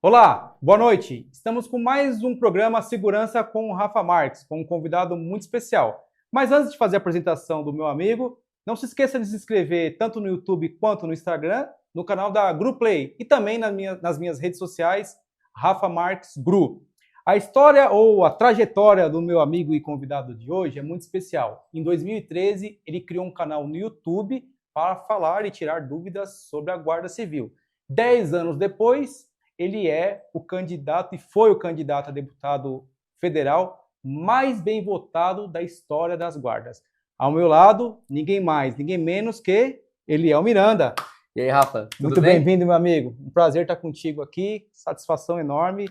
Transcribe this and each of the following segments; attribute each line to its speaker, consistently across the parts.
Speaker 1: Olá, boa noite. Estamos com mais um programa Segurança com o Rafa Marques, com um convidado muito especial. Mas antes de fazer a apresentação do meu amigo, não se esqueça de se inscrever tanto no YouTube quanto no Instagram, no canal da GruPlay e também nas minhas redes sociais, Rafa Marques Gru. A história ou a trajetória do meu amigo e convidado de hoje é muito especial. Em 2013, ele criou um canal no YouTube para falar e tirar dúvidas sobre a Guarda Civil. 10 anos depois, ele é o candidato e foi o candidato a deputado federal mais bem votado da história das guardas. Ao meu lado, ninguém mais, ninguém menos que Eliel Miranda.
Speaker 2: E aí, Rafa, tudo
Speaker 1: Muito
Speaker 2: bem?
Speaker 1: bem-vindo, meu amigo. Um prazer estar contigo aqui. Satisfação enorme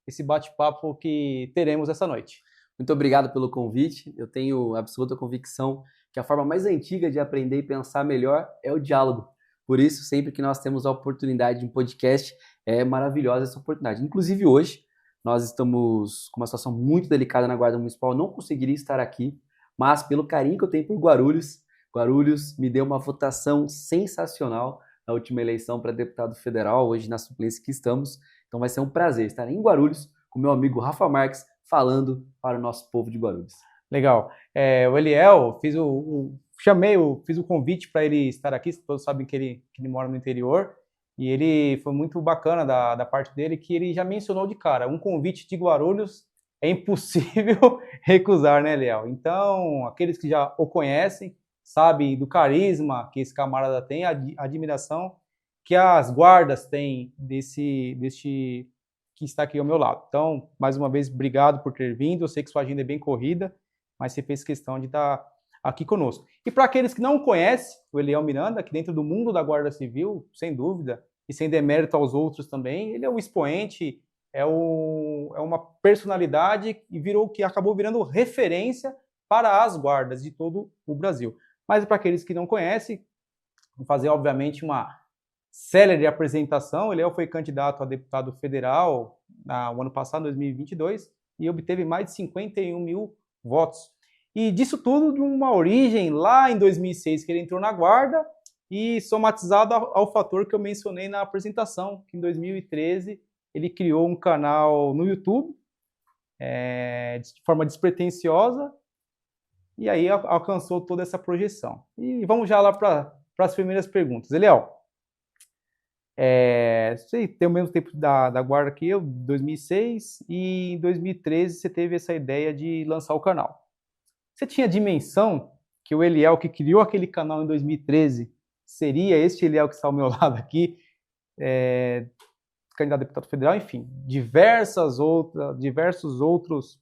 Speaker 1: esse bate-papo que teremos essa noite.
Speaker 2: Muito obrigado pelo convite. Eu tenho absoluta convicção que a forma mais antiga de aprender e pensar melhor é o diálogo. Por isso, sempre que nós temos a oportunidade de um podcast, é maravilhosa essa oportunidade. Inclusive hoje, nós estamos com uma situação muito delicada na Guarda Municipal. Eu não conseguiria estar aqui, mas pelo carinho que eu tenho por Guarulhos me deu uma votação sensacional na última eleição para deputado federal, hoje na suplência que estamos. Então vai ser um prazer estar em Guarulhos com meu amigo Rafa Marques falando para o nosso povo de Guarulhos.
Speaker 1: Legal. O Eliel, fiz o convite para ele estar aqui, todos sabem que ele mora no interior, e ele foi muito bacana da parte dele, que ele já mencionou de cara, um convite de Guarulhos é impossível recusar, né, Eliel? Então, aqueles que já o conhecem, sabem do carisma que esse camarada tem, a admiração que as guardas têm deste que está aqui ao meu lado. Então, mais uma vez, obrigado por ter vindo. Eu sei que sua agenda é bem corrida, mas você fez questão de estar aqui conosco. E para aqueles que não conhecem o Eliel Miranda, aqui dentro do mundo da Guarda Civil, sem dúvida, e sem demérito aos outros também, ele é um expoente, é uma personalidade que acabou virando referência para as guardas de todo o Brasil. Mas para aqueles que não conhecem, vou fazer, obviamente, uma célere apresentação. Ele foi candidato a deputado federal no ano passado, 2022, e obteve mais de 51 mil votos. E disso tudo de uma origem lá em 2006, que ele entrou na guarda, e somatizado ao fator que eu mencionei na apresentação, que em 2013 ele criou um canal no YouTube, de forma despretensiosa, e aí alcançou toda essa projeção. E vamos já lá para as primeiras perguntas. Eliel, você tem o mesmo tempo da guarda que eu, 2006, e em 2013 você teve essa ideia de lançar o canal. Você tinha dimensão que o Eliel que criou aquele canal em 2013 seria este Eliel que está ao meu lado aqui, candidato a deputado federal, enfim, diversas outras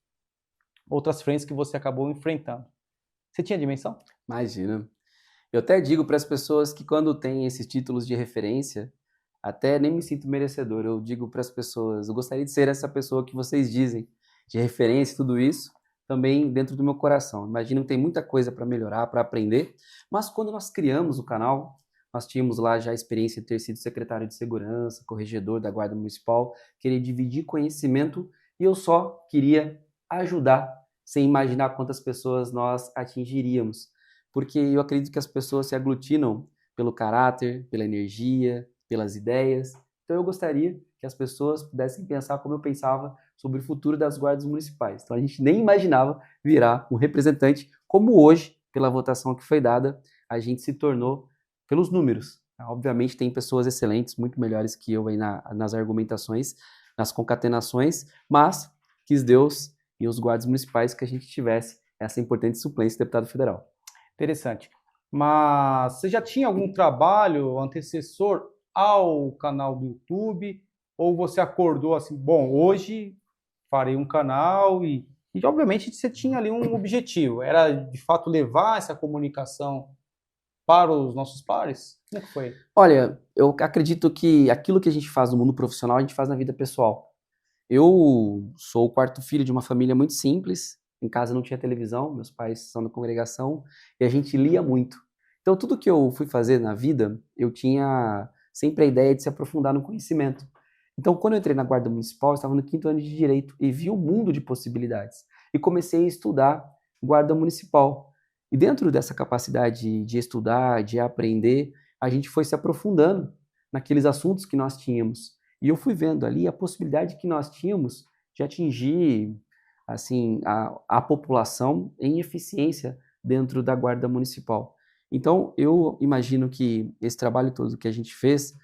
Speaker 1: frentes que você acabou enfrentando. Você tinha dimensão?
Speaker 2: Imagina. Eu até digo para as pessoas que quando tem esses títulos de referência, até nem me sinto merecedor. Eu digo para as pessoas, eu gostaria de ser essa pessoa que vocês dizem, de referência e tudo isso, também dentro do meu coração. Imagino que tem muita coisa para melhorar, para aprender, mas quando nós criamos o canal, nós tínhamos lá já a experiência de ter sido secretário de segurança, corregedor da Guarda Municipal, querer dividir conhecimento e eu só queria ajudar, sem imaginar quantas pessoas nós atingiríamos. Porque eu acredito que as pessoas se aglutinam pelo caráter, pela energia, pelas ideias. Então eu gostaria que as pessoas pudessem pensar como eu pensava sobre o futuro das guardas municipais. Então a gente nem imaginava virar um representante como hoje, pela votação que foi dada, a gente se tornou pelos números. Obviamente tem pessoas excelentes, muito melhores que eu aí nas argumentações, nas concatenações, mas quis Deus e os guardas municipais que a gente tivesse essa importante suplência de deputado federal.
Speaker 1: Interessante. Mas você já tinha algum trabalho antecessor ao canal do YouTube? Ou você acordou assim, bom, hoje farei um canal e obviamente você tinha ali um objetivo, era de fato levar essa comunicação para os nossos pares? Como é que foi?
Speaker 2: Olha, eu acredito que aquilo que a gente faz no mundo profissional, a gente faz na vida pessoal. Eu sou o quarto filho de uma família muito simples, em casa não tinha televisão, meus pais são da congregação, e a gente lia muito. Então tudo que eu fui fazer na vida, eu tinha sempre a ideia de se aprofundar no conhecimento. Então quando eu entrei na Guarda Municipal, eu estava no 5º ano de Direito e vi um mundo de possibilidades. E comecei a estudar Guarda Municipal. E dentro dessa capacidade de estudar, de aprender, a gente foi se aprofundando naqueles assuntos que nós tínhamos. E eu fui vendo ali a possibilidade que nós tínhamos de atingir assim, a população em eficiência dentro da Guarda Municipal. Então, eu imagino que esse trabalho todo que a gente fez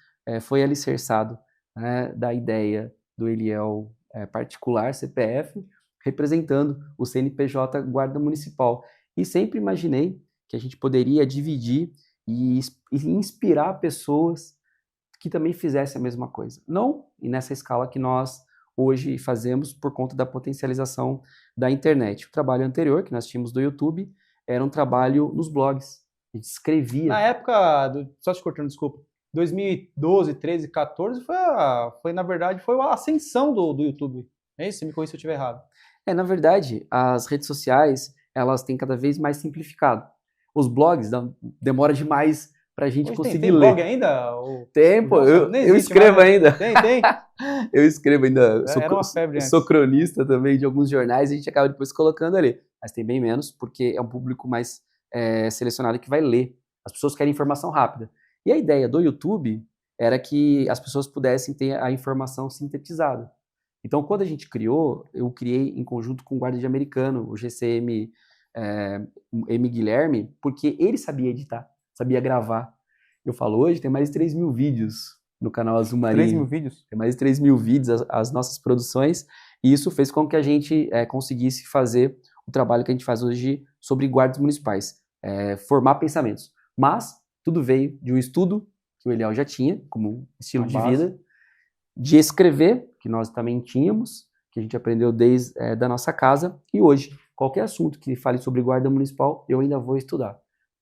Speaker 2: foi alicerçado, né, da ideia do Eliel particular, CPF, representando o CNPJ Guarda Municipal. E sempre imaginei que a gente poderia dividir e inspirar pessoas que também fizessem a mesma coisa. Não nessa escala que nós hoje fazemos por conta da potencialização da internet. O trabalho anterior que nós tínhamos do YouTube era um trabalho nos blogs. A gente escrevia.
Speaker 1: Na época, só te cortando, desculpa, 2012, 13, 14 foi na verdade, foi a ascensão do YouTube. É isso? Você me corrija se eu estiver errado.
Speaker 2: Na verdade, as redes sociais, elas têm cada vez mais simplificado. Os blogs demora demais pra gente conseguir
Speaker 1: tem
Speaker 2: ler.
Speaker 1: blog ainda?
Speaker 2: Tem, pô, eu escrevo ainda.
Speaker 1: Tem?
Speaker 2: Eu escrevo ainda,
Speaker 1: Era uma febre
Speaker 2: sou cronista também de alguns jornais, e a gente acaba depois colocando ali. Mas tem bem menos, porque é um público mais selecionado que vai ler. As pessoas querem informação rápida. E a ideia do YouTube era que as pessoas pudessem ter a informação sintetizada. Então, quando a gente criou, eu criei em conjunto com o guarda de americano, o GCM M. Guilherme, porque ele sabia editar, sabia gravar. Eu falo, hoje tem mais de 3 mil vídeos no canal Azul Marinho.
Speaker 1: 3 mil vídeos?
Speaker 2: Tem mais de 3 mil vídeos, as nossas produções, e isso fez com que a gente conseguisse fazer o trabalho que a gente faz hoje sobre guardas municipais, formar pensamentos. Mas tudo veio de um estudo que o Eliel já tinha, como estilo de vida, de escrever, que nós também tínhamos, que a gente aprendeu desde da nossa casa, e hoje, qualquer assunto que fale sobre guarda municipal, eu ainda vou estudar.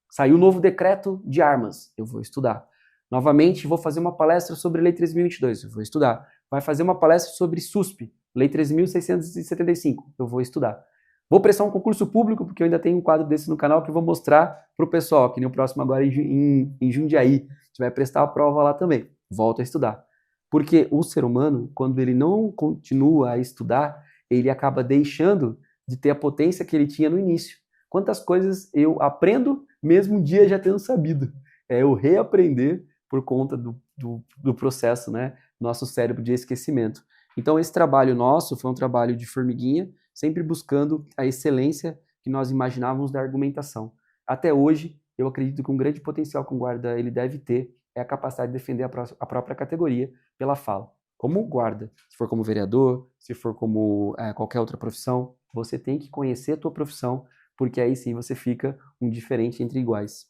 Speaker 2: Saiu o novo decreto de armas, eu vou estudar. Novamente, vou fazer uma palestra sobre Lei 3.022, eu vou estudar. Vai fazer uma palestra sobre SUSP, Lei 3.675, eu vou estudar. Vou prestar um concurso público, porque eu ainda tenho um quadro desse no canal que eu vou mostrar para o pessoal, que nem o próximo agora em Jundiaí. A gente vai prestar a prova lá também. Volto a estudar. Porque o ser humano, quando ele não continua a estudar, ele acaba deixando de ter a potência que ele tinha no início. Quantas coisas eu aprendo, mesmo um dia já tendo sabido. É eu reaprender por conta do processo, né? Nosso cérebro de esquecimento. Então, esse trabalho nosso foi um trabalho de formiguinha, sempre buscando a excelência que nós imaginávamos da argumentação. Até hoje, eu acredito que um grande potencial que um guarda ele deve ter é a capacidade de defender a própria categoria pela fala. Como guarda, se for como vereador, se for como qualquer outra profissão, você tem que conhecer a tua profissão, porque aí sim você fica um diferente entre iguais.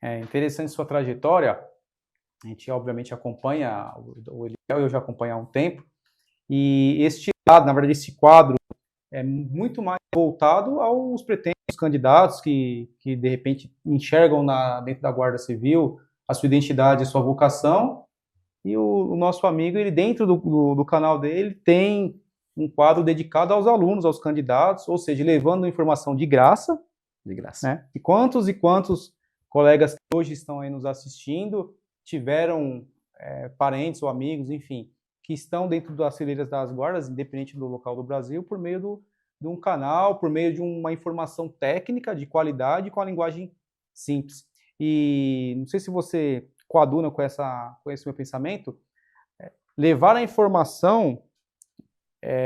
Speaker 1: É interessante sua trajetória. A gente obviamente acompanha o Eliel, eu já acompanho há um tempo. E este lado, na verdade, esse quadro é muito mais voltado aos pretensos candidatos que de repente enxergam dentro da Guarda Civil a sua identidade, a sua vocação. E o nosso amigo, ele dentro do canal dele, tem um quadro dedicado aos alunos, aos candidatos, ou seja, levando informação de graça.
Speaker 2: De graça.
Speaker 1: Né? E quantos colegas que hoje estão aí nos assistindo tiveram parentes ou amigos, enfim, que estão dentro das fileiras das guardas, independente do local do Brasil, por meio de um canal, por meio de uma informação técnica de qualidade com a linguagem simples. E não sei se você coaduna com esse meu pensamento, levar a informação,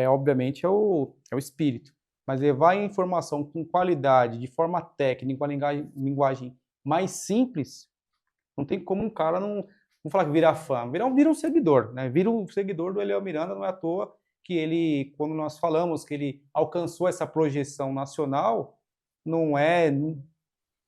Speaker 1: obviamente, é o espírito, mas levar a informação com qualidade, de forma técnica, com a linguagem mais simples, não tem como um cara não falar que vira fã, vira um seguidor, né? Vira um seguidor do Eliel Miranda, não é à toa que ele, quando nós falamos que ele alcançou essa projeção nacional, não é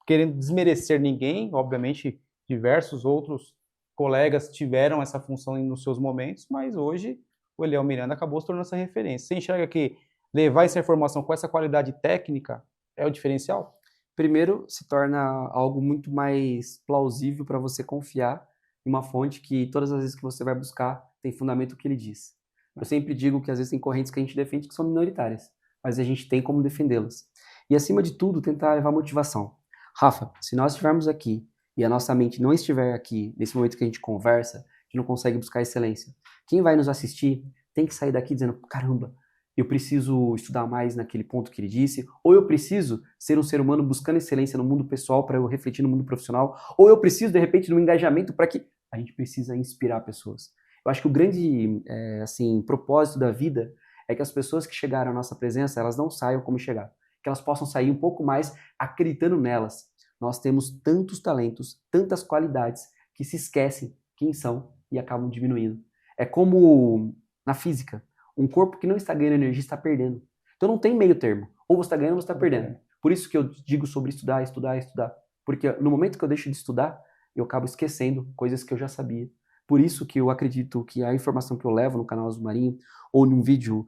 Speaker 1: querendo desmerecer ninguém, obviamente diversos outros colegas tiveram essa função nos seus momentos, mas hoje o Eliel Miranda acabou se tornando essa referência. Você enxerga que levar essa informação com essa qualidade técnica é o diferencial?
Speaker 2: Primeiro, se torna algo muito mais plausível para você confiar em uma fonte que todas as vezes que você vai buscar tem fundamento o que ele diz. Eu sempre digo que às vezes tem correntes que a gente defende que são minoritárias, mas a gente tem como defendê-las. E acima de tudo, tentar levar motivação. Rafa, se nós estivermos aqui e a nossa mente não estiver aqui, nesse momento que a gente conversa, a gente não consegue buscar excelência. Quem vai nos assistir tem que sair daqui dizendo, caramba, eu preciso estudar mais naquele ponto que ele disse, ou eu preciso ser um ser humano buscando excelência no mundo pessoal para eu refletir no mundo profissional, ou eu preciso, de repente, de um engajamento para que a gente precisa inspirar pessoas. Eu acho que o grande, assim, propósito da vida é que as pessoas que chegaram à nossa presença, elas não saiam como chegaram. Que elas possam sair um pouco mais acreditando nelas. Nós temos tantos talentos, tantas qualidades, que se esquecem quem são e acabam diminuindo. É como na física. Um corpo que não está ganhando energia está perdendo. Então não tem meio termo. Ou você está ganhando ou você está perdendo. Por isso que eu digo sobre estudar, estudar, estudar. Porque no momento que eu deixo de estudar, eu acabo esquecendo coisas que eu já sabia. Por isso que eu acredito que a informação que eu levo no canal Azul Marinho, ou num vídeo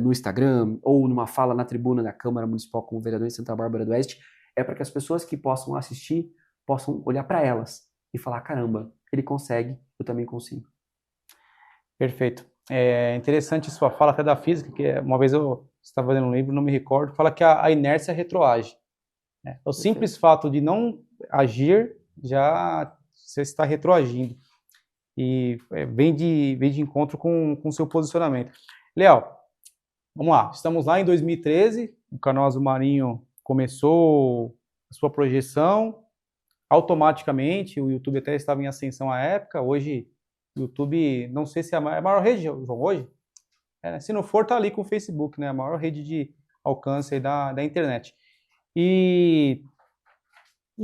Speaker 2: no Instagram, ou numa fala na tribuna da Câmara Municipal como vereador em Santa Bárbara do Oeste, é para que as pessoas que possam assistir possam olhar para elas e falar, caramba, ele consegue, eu também consigo.
Speaker 1: Perfeito. É interessante sua fala até da física, que uma vez eu estava lendo um livro, não me recordo, fala que a inércia retroage. Né? O simples fato de não agir, já você está retroagindo. E vem de encontro com o seu posicionamento. Léo, vamos lá. Estamos lá em 2013, o canal Azul Marinho começou a sua projeção. Automaticamente, o YouTube até estava em ascensão à época. Hoje, o YouTube, não sei se é a maior rede, João, hoje. Se não for, tá ali com o Facebook, né? A maior rede de alcance aí da internet. E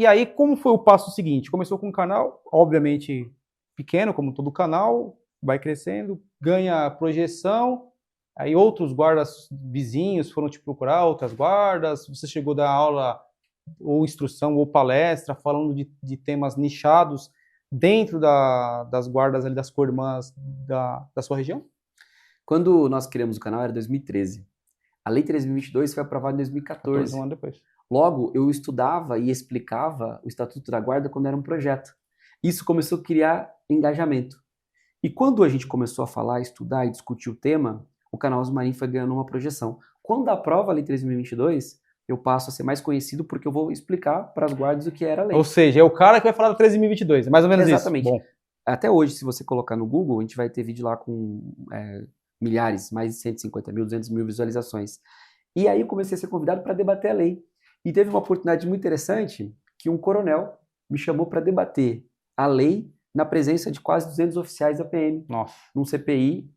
Speaker 1: aí, como foi o passo seguinte? Começou com um canal, obviamente, pequeno, como todo canal, vai crescendo, ganha projeção, aí outros guardas vizinhos foram te procurar, outras guardas, você chegou a dar aula, ou instrução, ou palestra, falando de temas nichados dentro das guardas ali, das co-irmãs da sua região?
Speaker 2: Quando nós criamos o canal era 2013. A Lei 3.022 foi aprovada em 2014.
Speaker 1: Um ano depois.
Speaker 2: Logo, eu estudava e explicava o Estatuto da Guarda quando era um projeto. Isso começou a criar engajamento. E quando a gente começou a falar, estudar e discutir o tema, o canal Azul Marinho foi ganhando uma projeção. Quando aprova a Lei 3.022, eu passo a ser mais conhecido porque eu vou explicar para as guardas o que era a lei.
Speaker 1: Ou seja, é o cara que vai falar da 13.022, é mais ou menos
Speaker 2: Exatamente.
Speaker 1: Isso. Bom.
Speaker 2: Até hoje, se você colocar no Google, a gente vai ter vídeo lá com milhares, mais de 150 mil, 200 mil visualizações. E aí eu comecei a ser convidado para debater a lei. E teve uma oportunidade muito interessante que um coronel me chamou para debater a lei na presença de quase 200 oficiais da PM.
Speaker 1: Nossa.
Speaker 2: Num CPI,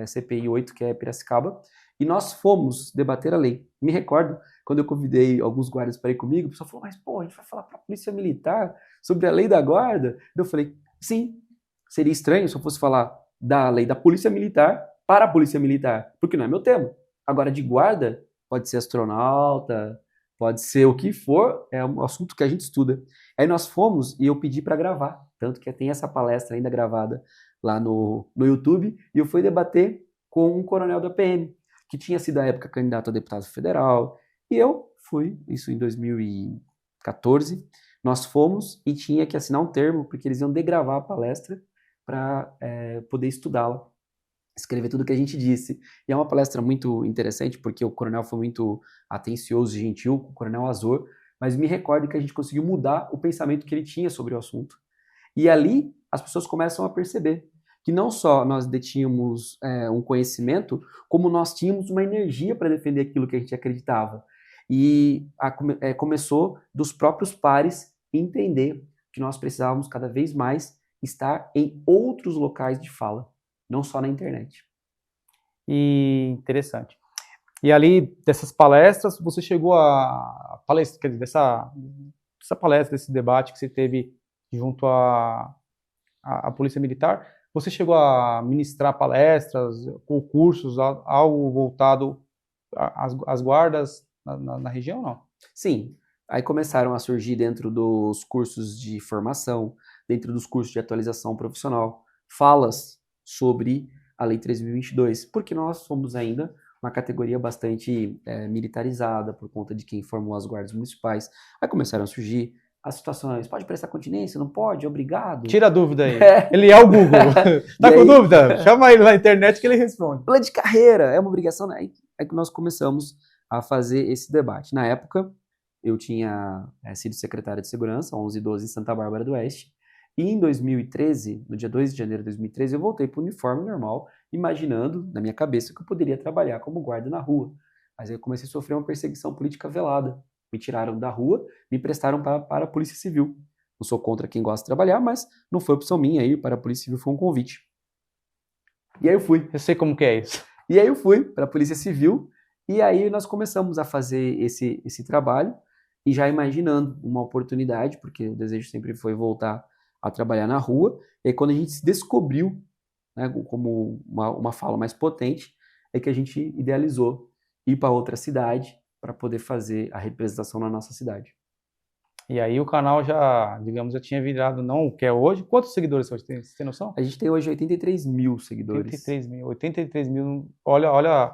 Speaker 2: CPI 8, que é Piracicaba, e nós fomos debater a lei. Me recordo, quando eu convidei alguns guardas para ir comigo, o pessoal falou, mas pô, a gente vai falar para a polícia militar sobre a lei da guarda? Eu falei, sim, seria estranho se eu fosse falar da lei da polícia militar para a polícia militar, porque não é meu tema. Agora, de guarda, pode ser astronauta, pode ser o que for, é um assunto que a gente estuda. Aí nós fomos e eu pedi para gravar, tanto que tem essa palestra ainda gravada lá no YouTube, e eu fui debater com um coronel da PM, que tinha sido à época candidato a deputado federal, e eu fui, isso em 2014, nós fomos e tinha que assinar um termo, porque eles iam degravar a palestra para poder estudá-la, escrever tudo o que a gente disse. E é uma palestra muito interessante, porque o coronel foi muito atencioso e gentil, o coronel Azor, mas me recordo que a gente conseguiu mudar o pensamento que ele tinha sobre o assunto. E ali as pessoas começam a perceber que não só nós detínhamos um conhecimento, como nós tínhamos uma energia para defender aquilo que a gente acreditava. E começou dos próprios pares entender que nós precisávamos cada vez mais estar em outros locais de fala, não só na internet.
Speaker 1: E interessante. E ali, dessas palestras, você chegou a palestra, quer dizer, dessa palestra, desse debate que você teve junto à Polícia Militar, você chegou a ministrar palestras ou cursos, algo voltado às guardas na região, não?
Speaker 2: Sim. Aí começaram a surgir dentro dos cursos de formação, dentro dos cursos de atualização profissional, falas sobre a Lei 3.022, porque nós somos ainda uma categoria bastante militarizada por conta de quem formou as guardas municipais. Aí começaram a surgir as situações, pode prestar continência, não pode, obrigado.
Speaker 1: Tira a dúvida aí. Ele é o Google. Tá com dúvida? Chama ele na internet que ele responde.
Speaker 2: Plano de carreira, é uma obrigação, né? Aí que nós começamos a fazer esse debate. Na época, eu tinha sido secretário de segurança, 11 e 12 em Santa Bárbara do Oeste, e em 2013, no dia 2 de janeiro de 2013, eu voltei para o uniforme normal, imaginando, na minha cabeça, que eu poderia trabalhar como guarda na rua. Mas aí eu comecei a sofrer uma perseguição política velada. Me tiraram da rua, me emprestaram para a Polícia Civil. Não sou contra quem gosta de trabalhar, mas não foi opção minha ir para a Polícia Civil, foi um convite. E aí eu fui.
Speaker 1: Eu sei como que é isso.
Speaker 2: E aí eu fui para a Polícia Civil e aí nós começamos a fazer esse trabalho e já imaginando uma oportunidade, porque o desejo sempre foi voltar a trabalhar na rua. E aí quando a gente se descobriu, né, como uma fala mais potente, é que a gente idealizou ir para outra cidade para poder fazer a representação na nossa cidade.
Speaker 1: E aí o canal já, digamos, já tinha virado não o que é hoje. Quantos seguidores você tem noção?
Speaker 2: A gente tem hoje 83 mil seguidores.
Speaker 1: 83 mil. Olha,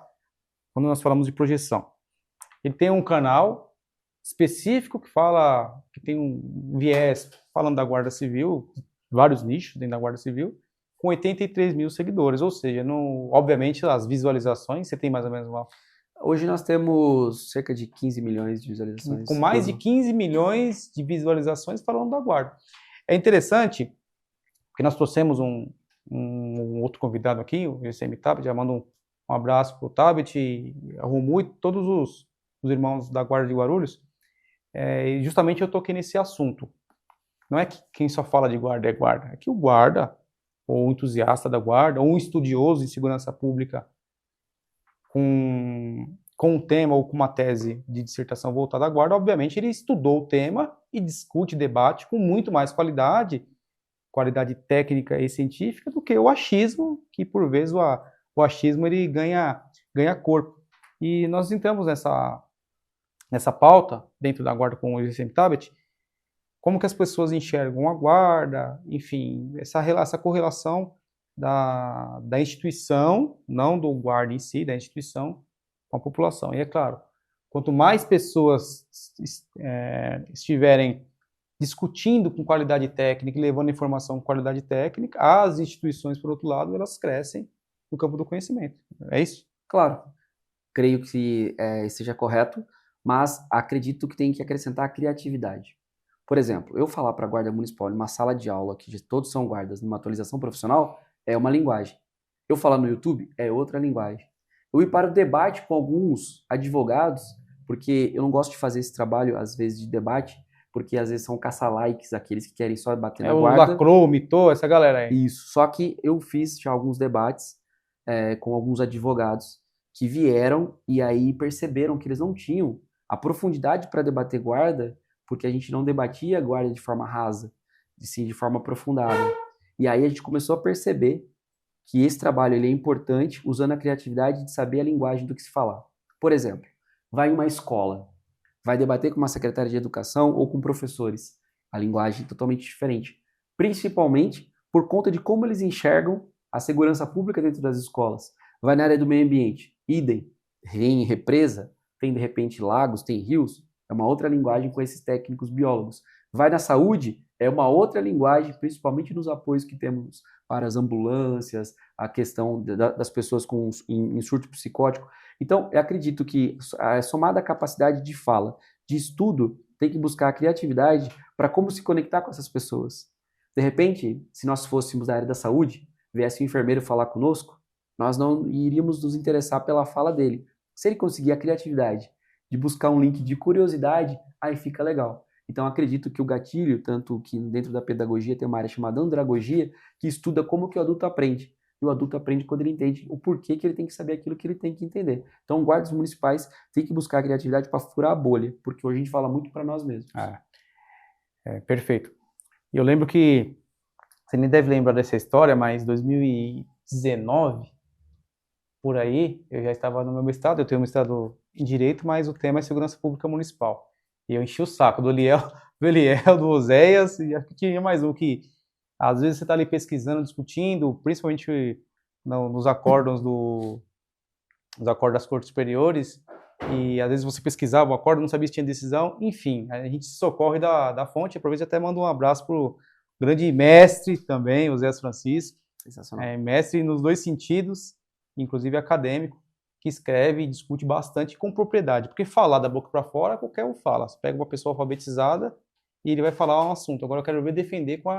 Speaker 1: quando nós falamos de projeção. Ele tem um canal específico que fala, que tem um viés falando da Guarda Civil, vários nichos dentro da Guarda Civil, com 83 mil seguidores. Ou seja, obviamente as visualizações, você tem mais ou menos uma...
Speaker 2: Hoje nós temos cerca de 15 milhões de visualizações.
Speaker 1: Com mais de 15 milhões de visualizações falando da Guarda. É interessante, porque nós trouxemos um outro convidado aqui, o GCM Tabet, já mando um abraço para o Tabet, a Romu e todos os irmãos da Guarda de Guarulhos. E justamente eu toquei nesse assunto. Não é que quem só fala de guarda é guarda, é que o guarda, ou um entusiasta da guarda, ou um estudioso em segurança pública com um tema ou com uma tese de dissertação voltada à guarda, obviamente ele estudou o tema e discute, debate com muito mais qualidade técnica e científica do que o achismo, que por vezes o achismo ele ganha corpo. E nós entramos nessa pauta, dentro da guarda com o GCM Tabet, como que as pessoas enxergam a guarda, enfim, essa correlação da instituição, não do guarda em si, da instituição, com a população. E é claro, quanto mais pessoas estiverem discutindo com qualidade técnica e levando informação com qualidade técnica, as instituições, por outro lado, elas crescem no campo do conhecimento. É isso?
Speaker 2: Claro, creio que seja correto, mas acredito que tem que acrescentar a criatividade. Por exemplo, eu falar para a Guarda Municipal numa sala de aula, que todos são guardas, numa atualização profissional, é uma linguagem. Eu falar no YouTube é outra linguagem. Eu ir para o debate com alguns advogados, porque eu não gosto de fazer esse trabalho, às vezes, de debate, porque às vezes são caça-likes, aqueles que querem só bater na guarda.
Speaker 1: O Lacrou, Mitou, essa galera aí.
Speaker 2: Isso, só que eu fiz já alguns debates com alguns advogados que vieram e aí perceberam que eles não tinham a profundidade para debater guarda, porque a gente não debatia a guarda de forma rasa, sim de forma aprofundada. E aí a gente começou a perceber que esse trabalho ele é importante usando a criatividade de saber a linguagem do que se falar. Por exemplo, vai em uma escola, vai debater com uma secretária de educação ou com professores. A linguagem é totalmente diferente. Principalmente por conta de como eles enxergam a segurança pública dentro das escolas. Vai na área do meio ambiente, idem, em represa, tem de repente lagos, tem rios, é uma outra linguagem com esses técnicos biólogos. Vai na saúde, é uma outra linguagem, principalmente nos apoios que temos para as ambulâncias, a questão das pessoas em surto psicótico. Então, eu acredito que, somada à capacidade de fala, de estudo, tem que buscar a criatividade para como se conectar com essas pessoas. De repente, se nós fôssemos da área da saúde, viesse um enfermeiro falar conosco, nós não iríamos nos interessar pela fala dele. Se ele conseguir a criatividade de buscar um link de curiosidade, aí fica legal. Então, acredito que o gatilho, tanto que dentro da pedagogia tem uma área chamada andragogia, que estuda como que o adulto aprende. E o adulto aprende quando ele entende o porquê que ele tem que saber aquilo que ele tem que entender. Então, guardas municipais têm que buscar a criatividade para furar a bolha, porque hoje a gente fala muito para nós mesmos.
Speaker 1: Perfeito. E eu lembro que, você nem deve lembrar dessa história, mas em 2019, por aí, eu já estava no meu mestrado, eu tenho um mestrado em Direito, mas o tema é Segurança Pública Municipal. E eu enchi o saco do Eliel, do Oséias, e acho que tinha mais um que, às vezes você está ali pesquisando, discutindo, principalmente nos acórdons das Cortes Superiores, e às vezes você pesquisava o acórdão, não sabia se tinha decisão, enfim, a gente se socorre da fonte, aproveito e até mando um abraço para o grande mestre também, o Oséias Francisco, mestre nos dois sentidos, inclusive acadêmico, que escreve e discute bastante com propriedade, porque falar da boca para fora, qualquer um fala. Você pega uma pessoa alfabetizada e ele vai falar um assunto. Agora eu quero ver defender com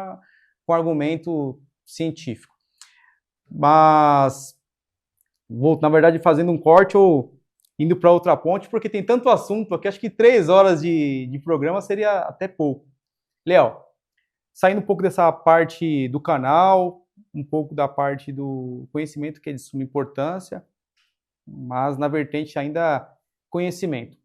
Speaker 1: argumento científico. Mas, vou, na verdade, fazendo um corte ou indo para outra ponte, porque tem tanto assunto aqui, acho que 3 horas de programa seria até pouco. Léo, saindo um pouco dessa parte do canal, um pouco da parte do conhecimento, que é de suma importância, mas na vertente ainda conhecimento.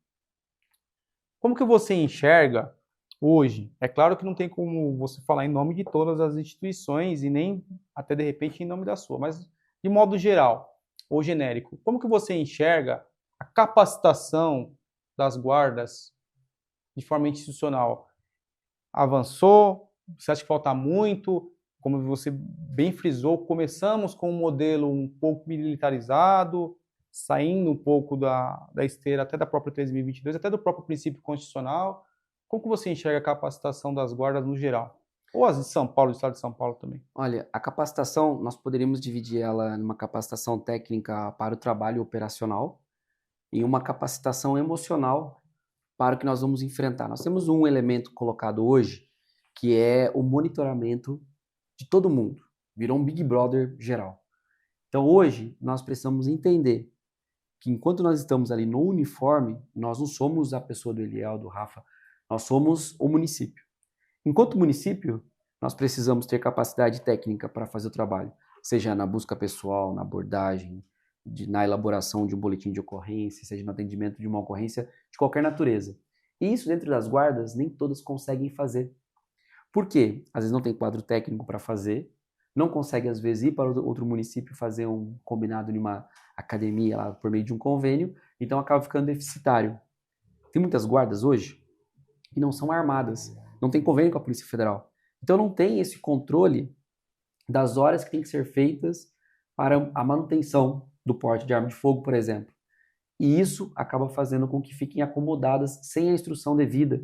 Speaker 1: Como que você enxerga hoje? É claro que não tem como você falar em nome de todas as instituições e nem até de repente em nome da sua, mas de modo geral ou genérico, como que você enxerga a capacitação das guardas de forma institucional? Avançou? Você acha que falta muito? Como você bem frisou, começamos com um modelo um pouco militarizado, saindo um pouco da esteira até da própria 3.022, até do próprio princípio constitucional. Como que você enxerga a capacitação das guardas no geral? Ou as de São Paulo, do estado de São Paulo também?
Speaker 2: Olha, a capacitação, nós poderíamos dividir ela numa capacitação técnica para o trabalho operacional e uma capacitação emocional para o que nós vamos enfrentar. Nós temos um elemento colocado hoje, que é o monitoramento de todo mundo. Virou um Big Brother geral. Então, hoje, nós precisamos entender que enquanto nós estamos ali no uniforme, nós não somos a pessoa do Eliel, do Rafa, nós somos o município. Enquanto município, nós precisamos ter capacidade técnica para fazer o trabalho, seja na busca pessoal, na abordagem, na elaboração de um boletim de ocorrência, seja no atendimento de uma ocorrência de qualquer natureza. E isso dentro das guardas, nem todas conseguem fazer. Por quê? Às vezes não tem quadro técnico para fazer, não consegue às vezes ir para outro município fazer um combinado em uma academia lá por meio de um convênio, então acaba ficando deficitário. Tem muitas guardas hoje que não são armadas, não tem convênio com a Polícia Federal. Então não tem esse controle das horas que tem que ser feitas para a manutenção do porte de arma de fogo, por exemplo. E isso acaba fazendo com que fiquem acomodadas sem a instrução devida,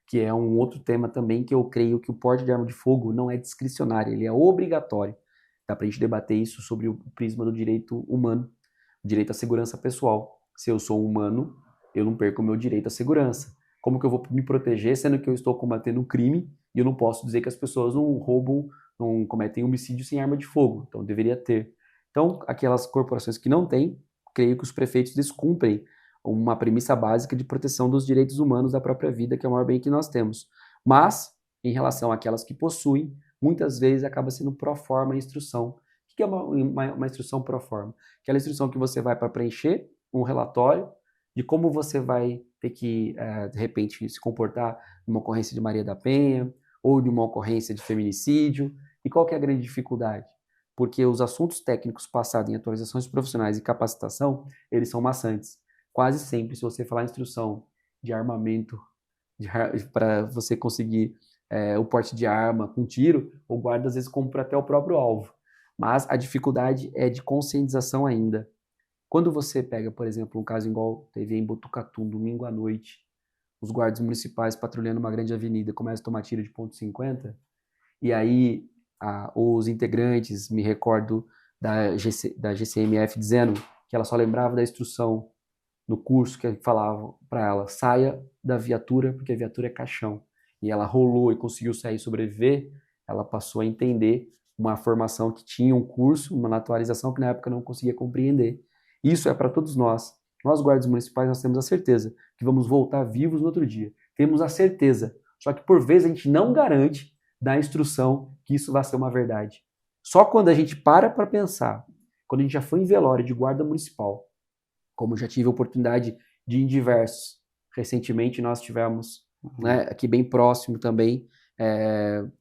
Speaker 2: que é um outro tema também que eu creio que o porte de arma de fogo não é discricionário, ele é obrigatório. Dá pra gente debater isso sobre o prisma do direito humano, o direito à segurança pessoal. Se eu sou humano, eu não perco o meu direito à segurança. Como que eu vou me proteger, sendo que eu estou combatendo um crime e eu não posso dizer que as pessoas não roubam, não cometem homicídio sem arma de fogo. Então, deveria ter. Então, aquelas corporações que não têm, creio que os prefeitos descumprem uma premissa básica de proteção dos direitos humanos da própria vida, que é o maior bem que nós temos. Mas, em relação àquelas que possuem, muitas vezes acaba sendo pro forma a instrução. O que é uma instrução pro forma? Aquela instrução que você vai para preencher um relatório de como você vai ter que, de repente, se comportar numa ocorrência de Maria da Penha ou de uma ocorrência de feminicídio. E qual que é a grande dificuldade? Porque os assuntos técnicos passados em atualizações profissionais e capacitação, eles são maçantes. Quase sempre, se você falar instrução de armamento, para você conseguir o porte de arma com tiro, o guarda às vezes compra até o próprio alvo. Mas a dificuldade é de conscientização ainda. Quando você pega, por exemplo, um caso igual teve em Botucatu, domingo à noite, os guardas municipais patrulhando uma grande avenida começam a tomar tiro de .50, e aí os integrantes, me recordo da GCMF dizendo que ela só lembrava da instrução no curso que falava para ela, saia da viatura porque a viatura é caixão. E ela rolou e conseguiu sair e sobreviver, ela passou a entender uma formação que tinha um curso, uma atualização que na época não conseguia compreender. Isso é para todos nós. Nós, guardas municipais, nós temos a certeza que vamos voltar vivos no outro dia. Temos a certeza. Só que por vezes a gente não garante da instrução que isso vai ser uma verdade. Só quando a gente para pensar, quando a gente já foi em velório de guarda municipal, como já tive a oportunidade de ir em diversos. Recentemente nós tivemos, aqui bem próximo também,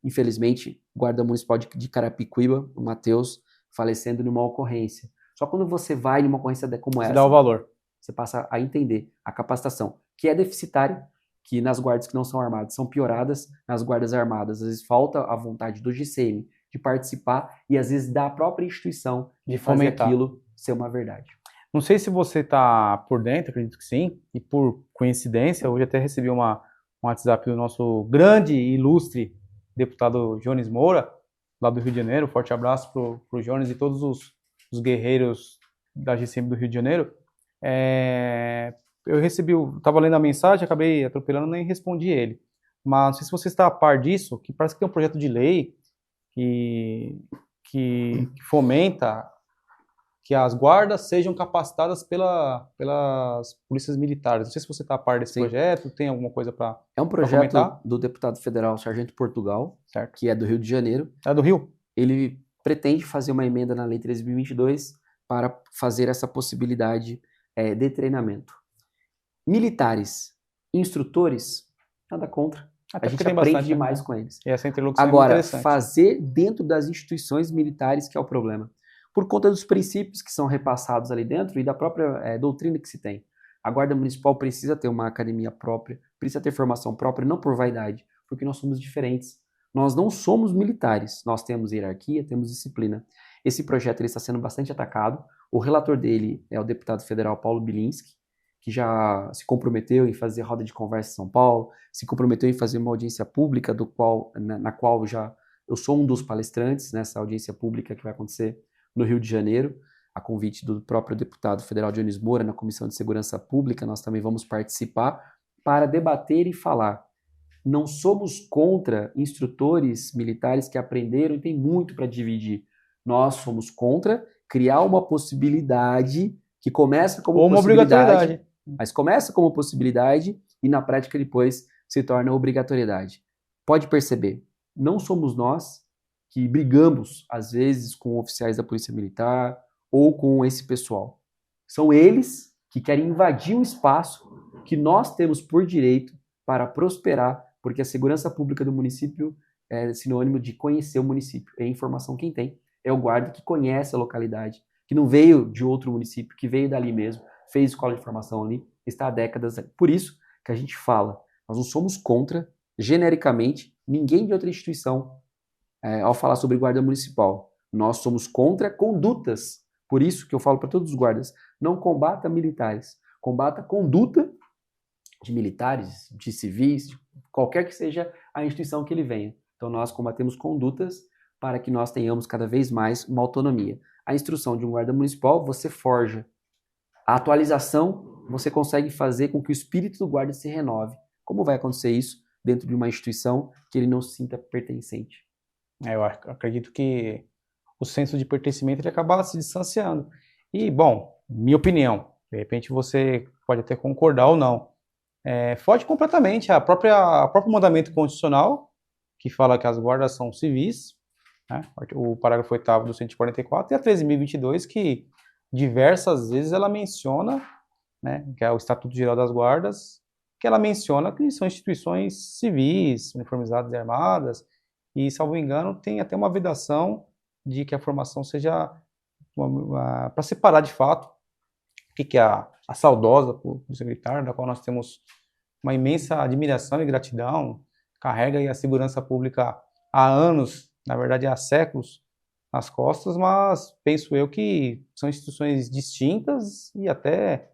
Speaker 2: infelizmente, guarda municipal de Carapicuíba, o Matheus, falecendo numa ocorrência. Só quando você vai numa ocorrência como essa,
Speaker 1: você dá o valor.
Speaker 2: Você passa a entender a capacitação, que é deficitária, que nas guardas que não são armadas são pioradas, nas guardas armadas às vezes falta a vontade do GCM de participar e às vezes da própria instituição de fazer aquilo ser uma verdade.
Speaker 1: Não sei se você está por dentro, acredito que sim, e por coincidência, hoje até recebi um WhatsApp do nosso grande e ilustre deputado Jones Moura, lá do Rio de Janeiro. Forte abraço para o Jones e todos os guerreiros da GCM do Rio de Janeiro. Eu estava lendo a mensagem, acabei atropelando, nem respondi ele. Mas não sei se você está a par disso, que parece que tem um projeto de lei que fomenta que as guardas sejam capacitadas pelas polícias militares. Não sei se você está a par desse projeto, tem alguma coisa para
Speaker 2: É um projeto do deputado federal Sargento Portugal,
Speaker 1: certo,
Speaker 2: que é do Rio de Janeiro.
Speaker 1: É do Rio?
Speaker 2: Ele pretende fazer uma emenda na Lei 13.022 para fazer essa possibilidade de treinamento. Militares, instrutores, nada contra.
Speaker 1: Até
Speaker 2: A gente
Speaker 1: porque tem
Speaker 2: aprende
Speaker 1: bastante,
Speaker 2: demais
Speaker 1: né?
Speaker 2: com eles.
Speaker 1: E essa interlocução é muito
Speaker 2: Agora,
Speaker 1: interessante.
Speaker 2: fazer dentro das instituições militares que é o problema. Por conta dos princípios que são repassados ali dentro e da própria doutrina que se tem. A Guarda Municipal precisa ter uma academia própria, precisa ter formação própria, não por vaidade, porque nós somos diferentes. Nós não somos militares, nós temos hierarquia, temos disciplina. Esse projeto ele está sendo bastante atacado. O relator dele é o deputado federal Paulo Bilinski, que já se comprometeu em fazer roda de conversa em São Paulo, se comprometeu em fazer uma audiência pública na qual eu sou um dos palestrantes nessa audiência pública que vai acontecer no Rio de Janeiro, a convite do próprio deputado federal Dionísio Moura, na Comissão de Segurança Pública, nós também vamos participar para debater e falar. Não somos contra instrutores militares que aprenderam e tem muito para dividir. Nós somos contra criar uma possibilidade que começa como
Speaker 1: Ou uma obrigatoriedade.
Speaker 2: Mas começa como possibilidade e na prática depois se torna obrigatoriedade. Pode perceber, não somos nós que brigamos, às vezes, com oficiais da Polícia Militar ou com esse pessoal. São eles que querem invadir um espaço que nós temos por direito para prosperar, porque a segurança pública do município é sinônimo de conhecer o município. É a informação quem tem. É o guarda que conhece a localidade, que não veio de outro município, que veio dali mesmo, fez escola de formação ali, está há décadas ali. Por isso que a gente fala, nós não somos contra, genericamente, ninguém de outra instituição ao falar sobre guarda municipal. Nós somos contra condutas. Por isso que eu falo para todos os guardas, não combata militares, combata conduta de militares, de civis, de qualquer que seja a instituição que ele venha. Então nós combatemos condutas para que nós tenhamos cada vez mais uma autonomia. A instrução de um guarda municipal, você forja. A atualização, você consegue fazer com que o espírito do guarda se renove. Como vai acontecer isso dentro de uma instituição que ele não se sinta pertencente?
Speaker 1: Eu acredito que o senso de pertencimento ele acaba se distanciando. E, bom, minha opinião, de repente você pode até concordar ou não, foge completamente o próprio mandamento constitucional, que fala que as guardas são civis, né? O parágrafo 8º do 144, e a 13.022, que diversas vezes ela menciona, né, que é o Estatuto Geral das Guardas, que ela menciona que são instituições civis, uniformizadas e armadas, e, salvo engano, tem até uma vedação de que a formação seja para separar de fato o que é a saudosa Polícia Militar, da qual nós temos uma imensa admiração e gratidão, carrega aí a segurança pública há anos, na verdade há séculos, nas costas, mas penso eu que são instituições distintas e até,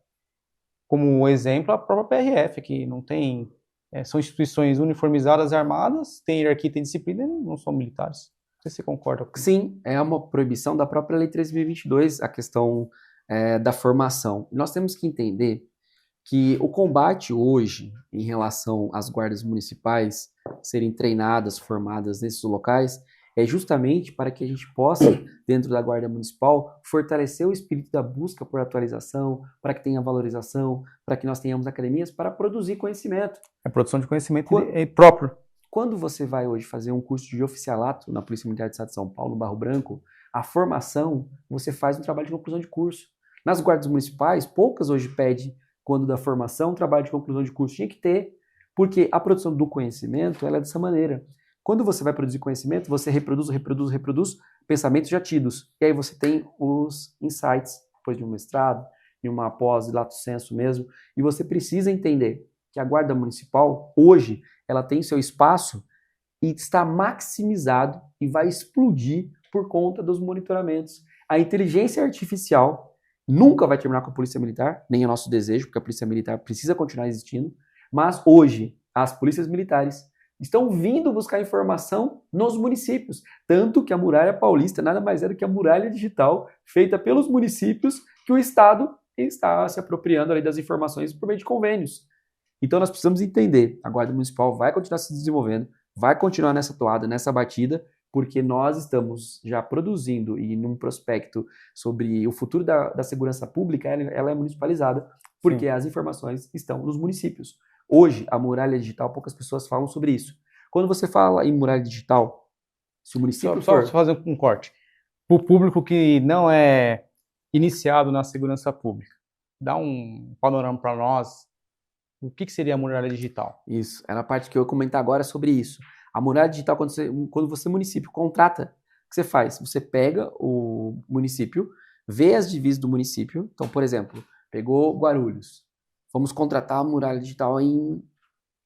Speaker 1: como exemplo, a própria PRF, que não tem... são instituições uniformizadas e armadas, tem hierarquia, tem disciplina e não são militares. Não sei se você concorda com isso.
Speaker 2: Sim, é uma proibição da própria Lei 13.022, a questão da formação. Nós temos que entender que o combate hoje, em relação às guardas municipais serem treinadas, formadas nesses locais, é justamente para que a gente possa, dentro da Guarda Municipal, fortalecer o espírito da busca por atualização, para que tenha valorização, para que nós tenhamos academias para produzir conhecimento.
Speaker 1: A produção de conhecimento é próprio.
Speaker 2: Quando você vai hoje fazer um curso de oficialato na Polícia Militar do Estado de São Paulo, no Barro Branco, a formação, você faz um trabalho de conclusão de curso. Nas guardas municipais, poucas hoje pedem, quando da formação, trabalho de conclusão de curso. Tinha que ter, porque a produção do conhecimento ela é dessa maneira. Quando você vai produzir conhecimento, você reproduz pensamentos já tidos. E aí você tem os insights, depois de um mestrado, de uma pós, lato sensu mesmo. E você precisa entender que a Guarda Municipal, hoje, ela tem seu espaço e está maximizado e vai explodir por conta dos monitoramentos. A inteligência artificial nunca vai terminar com a Polícia Militar, nem é nosso desejo, porque a Polícia Militar precisa continuar existindo, mas hoje as polícias militares estão vindo buscar informação nos municípios, tanto que a Muralha Paulista nada mais é do que a muralha digital feita pelos municípios que o Estado está se apropriando ali das informações por meio de convênios. Então nós precisamos entender, a Guarda Municipal vai continuar se desenvolvendo, vai continuar nessa toada, nessa batida, porque nós estamos já produzindo e num prospecto sobre o futuro da segurança pública, ela é municipalizada, porque as informações estão nos municípios. Hoje, a muralha digital, poucas pessoas falam sobre isso. Quando você fala em muralha digital, se o município
Speaker 1: Só fazer um corte. o público que não é iniciado na segurança pública. Dá um panorama para nós, o que seria a muralha digital?
Speaker 2: Isso, era a parte que eu ia comentar agora sobre isso. A muralha digital, quando você município, contrata, o que você faz? Você pega o município, vê as divisas do município. Então, por exemplo, pegou Guarulhos. Vamos contratar a muralha digital em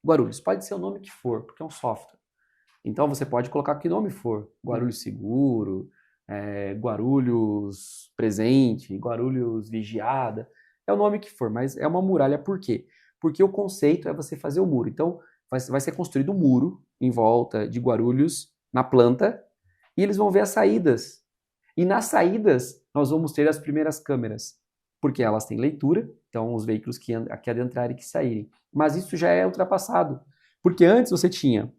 Speaker 2: Guarulhos. Pode ser o nome que for, porque é um software. Então, você pode colocar que nome for. Guarulhos Seguro, Guarulhos Presente, Guarulhos Vigiada. É o nome que for, mas é uma muralha por quê? Porque o conceito é você fazer o muro. Então, vai ser construído um muro em volta de Guarulhos, na planta, e eles vão ver as saídas. E nas saídas, nós vamos ter as primeiras câmeras, porque elas têm leitura, então os veículos que adentrarem e que saírem. Mas isso já é ultrapassado, porque antes você tinha,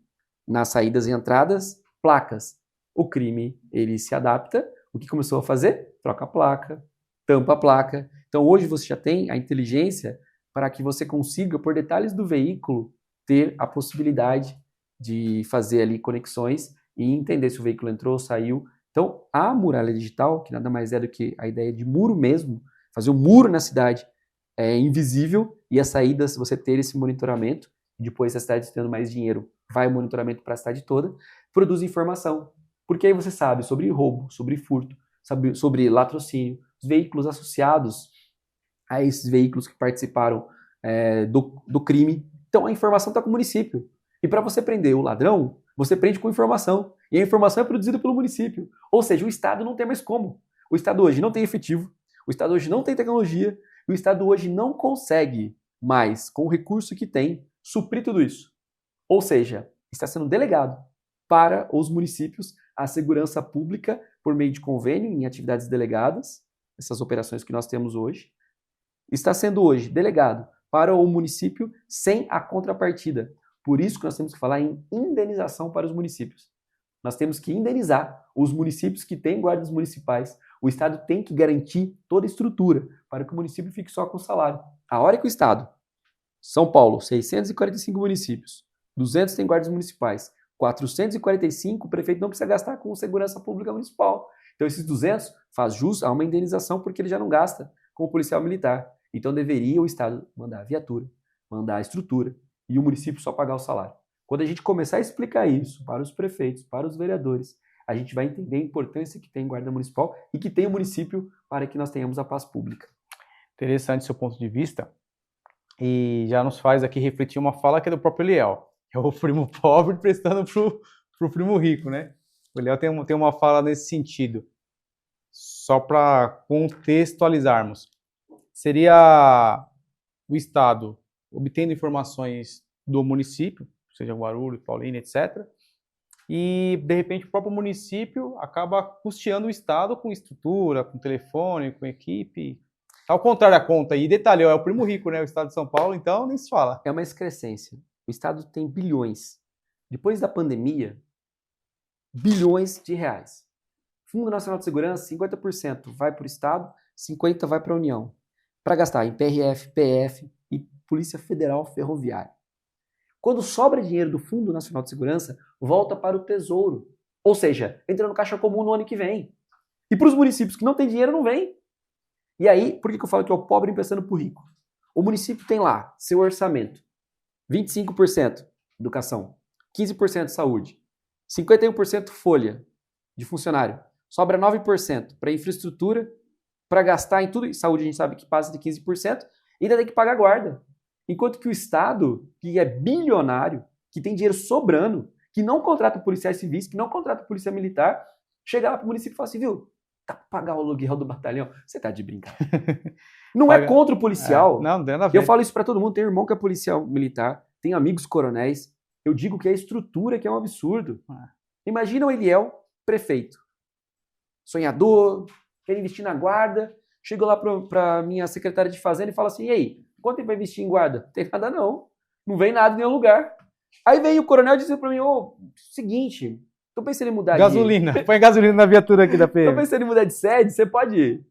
Speaker 2: nas saídas e entradas, placas. O crime, ele se adapta, o que começou a fazer? Troca a placa, tampa a placa. Então hoje você já tem a inteligência para que você consiga, por detalhes do veículo, ter a possibilidade de fazer ali conexões e entender se o veículo entrou ou saiu. Então, a muralha digital, que nada mais é do que a ideia de muro mesmo, fazer um muro na cidade é invisível e as saídas, você ter esse monitoramento, depois se a cidade tendo mais dinheiro, vai o monitoramento para a cidade toda, produz informação. Porque aí você sabe sobre roubo, sobre furto, sabe sobre latrocínio, os veículos associados a esses veículos que participaram do crime. Então a informação está com o município. E para você prender o ladrão, você prende com informação. E a informação é produzida pelo município. Ou seja, o Estado não tem mais como. O Estado hoje não tem efetivo, o Estado hoje não tem tecnologia, e o Estado hoje não consegue mais, com o recurso que tem, suprir tudo isso. Ou seja, está sendo delegado para os municípios a segurança pública por meio de convênio em atividades delegadas, essas operações que nós temos hoje, está sendo hoje delegado para o município sem a contrapartida. Por isso que nós temos que falar em indenização para os municípios. Nós temos que indenizar os municípios que têm guardas municipais. O Estado tem que garantir toda a estrutura para que o município fique só com o salário. A hora que o Estado, São Paulo, 645 municípios, 200 têm guardas municipais, 445 o prefeito não precisa gastar com segurança pública municipal. Então esses 200 faz jus a uma indenização porque ele já não gasta com o policial militar. Então deveria o Estado mandar a viatura, mandar a estrutura e o município só pagar o salário. Quando a gente começar a explicar isso para os prefeitos, para os vereadores, a gente vai entender a importância que tem guarda municipal e que tem o município para que nós tenhamos a paz pública.
Speaker 1: Interessante seu ponto de vista. E já nos faz aqui refletir uma fala que é do próprio Eliel. É o primo pobre prestando pro primo rico, né? O Eliel tem uma fala nesse sentido. Só para contextualizarmos. Seria o Estado obtendo informações do município, seja Guarulhos, Paulínia, etc. E, de repente, o próprio município acaba custeando o Estado com estrutura, com telefone, com equipe. Ao contrário da conta. E detalhe, é o primo rico, né? O Estado de São Paulo, então nem se fala.
Speaker 2: É uma excrescência. O Estado tem bilhões. Depois da pandemia, bilhões de reais. Fundo Nacional de Segurança, 50% vai para o Estado, 50% vai para a União. Para gastar em PRF, PF e Polícia Federal Ferroviária. Quando sobra dinheiro do Fundo Nacional de Segurança, volta para o Tesouro. Ou seja, entra no caixa comum no ano que vem. E para os municípios que não têm dinheiro, não vem. E aí, por que eu falo que é o pobre emprestando para o rico? O município tem lá seu orçamento. 25% educação, 15% saúde, 51% folha de funcionário. Sobra 9% para infraestrutura, para gastar em tudo. Saúde a gente sabe que passa de 15%, e ainda tem que pagar guarda. Enquanto que o Estado, que é bilionário, que tem dinheiro sobrando, que não contrata policiais civis, que não contrata polícia militar, chega lá para o município e fala assim, viu, tá para pagar o aluguel do batalhão? Você tá de brincadeira. Não é contra o policial.
Speaker 1: Não tem nada a ver.
Speaker 2: Eu falo isso para todo mundo. Tenho irmão que é policial militar, tenho amigos coronéis. Eu digo que é a estrutura que é um absurdo. Imagina o Eliel, prefeito. Sonhador, quer investir na guarda. Chego lá para minha secretária de fazenda e falo assim, e aí, quanto tempo vai investir em guarda? Não tem nada não. Não vem nada em nenhum lugar. Aí vem o coronel dizer para mim, seguinte, tô pensando em mudar
Speaker 1: gasolina. Põe gasolina na viatura aqui da PM.
Speaker 2: Tô pensando em mudar de sede, você pode...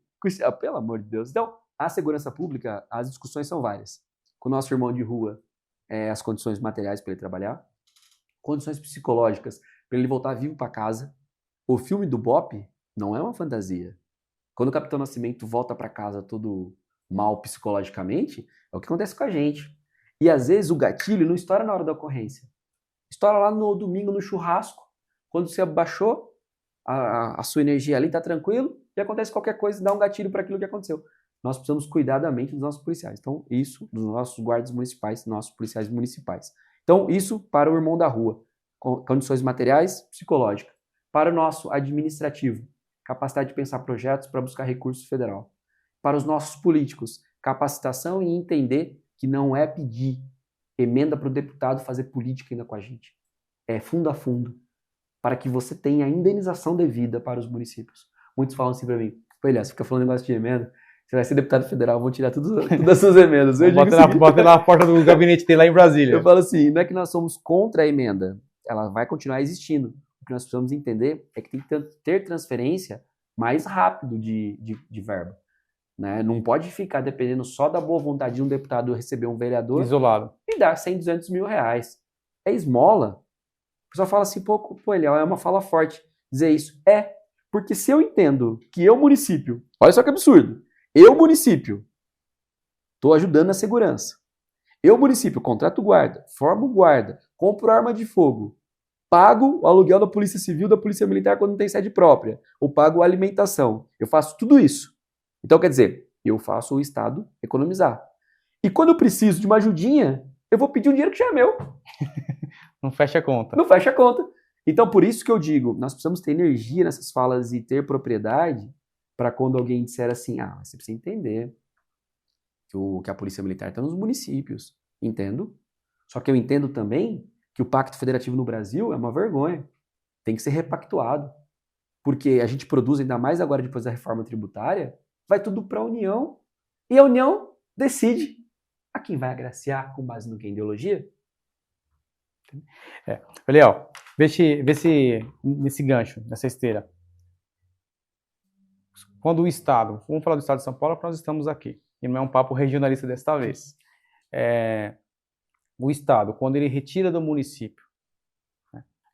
Speaker 2: pelo amor de Deus. Então, a segurança pública, as discussões são várias. Com o nosso irmão de rua, as condições materiais para ele trabalhar, condições psicológicas para ele voltar vivo para casa. O filme do Bop, Não é uma fantasia. Quando o Capitão Nascimento volta para casa todo mal psicologicamente, é o que acontece com a gente. E às vezes o gatilho não estoura na hora da ocorrência. Estoura lá no domingo no churrasco, quando você abaixou a sua energia ali, tá tranquilo, e acontece qualquer coisa e dá um gatilho para aquilo que aconteceu. Nós precisamos cuidar da mente dos nossos policiais. Então, isso dos nossos guardas municipais, dos nossos policiais municipais. Então, isso para o irmão da rua. Condições materiais, psicológicas. Para o nosso administrativo, capacidade de pensar projetos para buscar recurso federal. Para os nossos políticos, capacitação e entender que não é pedir emenda para o deputado fazer política ainda com a gente. É fundo a fundo, para que você tenha a indenização devida para os municípios. Muitos falam assim para mim, pô, Elias, você fica falando negócio de emenda, você vai ser deputado federal, vão tirar tudo as suas emendas.
Speaker 1: Bota na porta do gabinete dele lá em Brasília.
Speaker 2: Eu falo assim, não é que nós somos contra a emenda, ela vai continuar existindo. O que nós precisamos entender é que tem que ter transferência mais rápido de verba. Né? Não pode ficar dependendo só da boa vontade de um deputado receber um vereador
Speaker 1: isolado
Speaker 2: e dar 100, 200 mil reais. É esmola. O pessoal fala assim, pô, Eliel, é uma fala forte dizer isso. É, porque se eu entendo que eu, município, olha só que absurdo, eu, município, estou ajudando na segurança. Eu, município, contrato guarda, formo guarda, compro arma de fogo, pago o aluguel da Polícia Civil, da Polícia Militar quando não tem sede própria, ou pago a alimentação. Eu faço tudo isso. Então, quer dizer, eu faço o Estado economizar. E quando eu preciso de uma ajudinha, eu vou pedir um dinheiro que já é meu.
Speaker 1: Não fecha a conta.
Speaker 2: Não fecha a conta. Então, por isso que eu digo, nós precisamos ter energia nessas falas e ter propriedade para quando alguém disser assim, você precisa entender que a Polícia Militar está nos municípios. Entendo. Só que eu entendo também que o Pacto Federativo no Brasil é uma vergonha. Tem que ser repactuado. Porque a gente produz, ainda mais agora depois da reforma tributária, vai tudo para a União, e a União decide a quem vai agraciar com base no que? Ideologia?
Speaker 1: Léo, vê se nesse gancho, nessa esteira. Quando o Estado, vamos falar do Estado de São Paulo, porque nós estamos aqui, e não é um papo regionalista desta vez. O Estado, quando ele retira do município,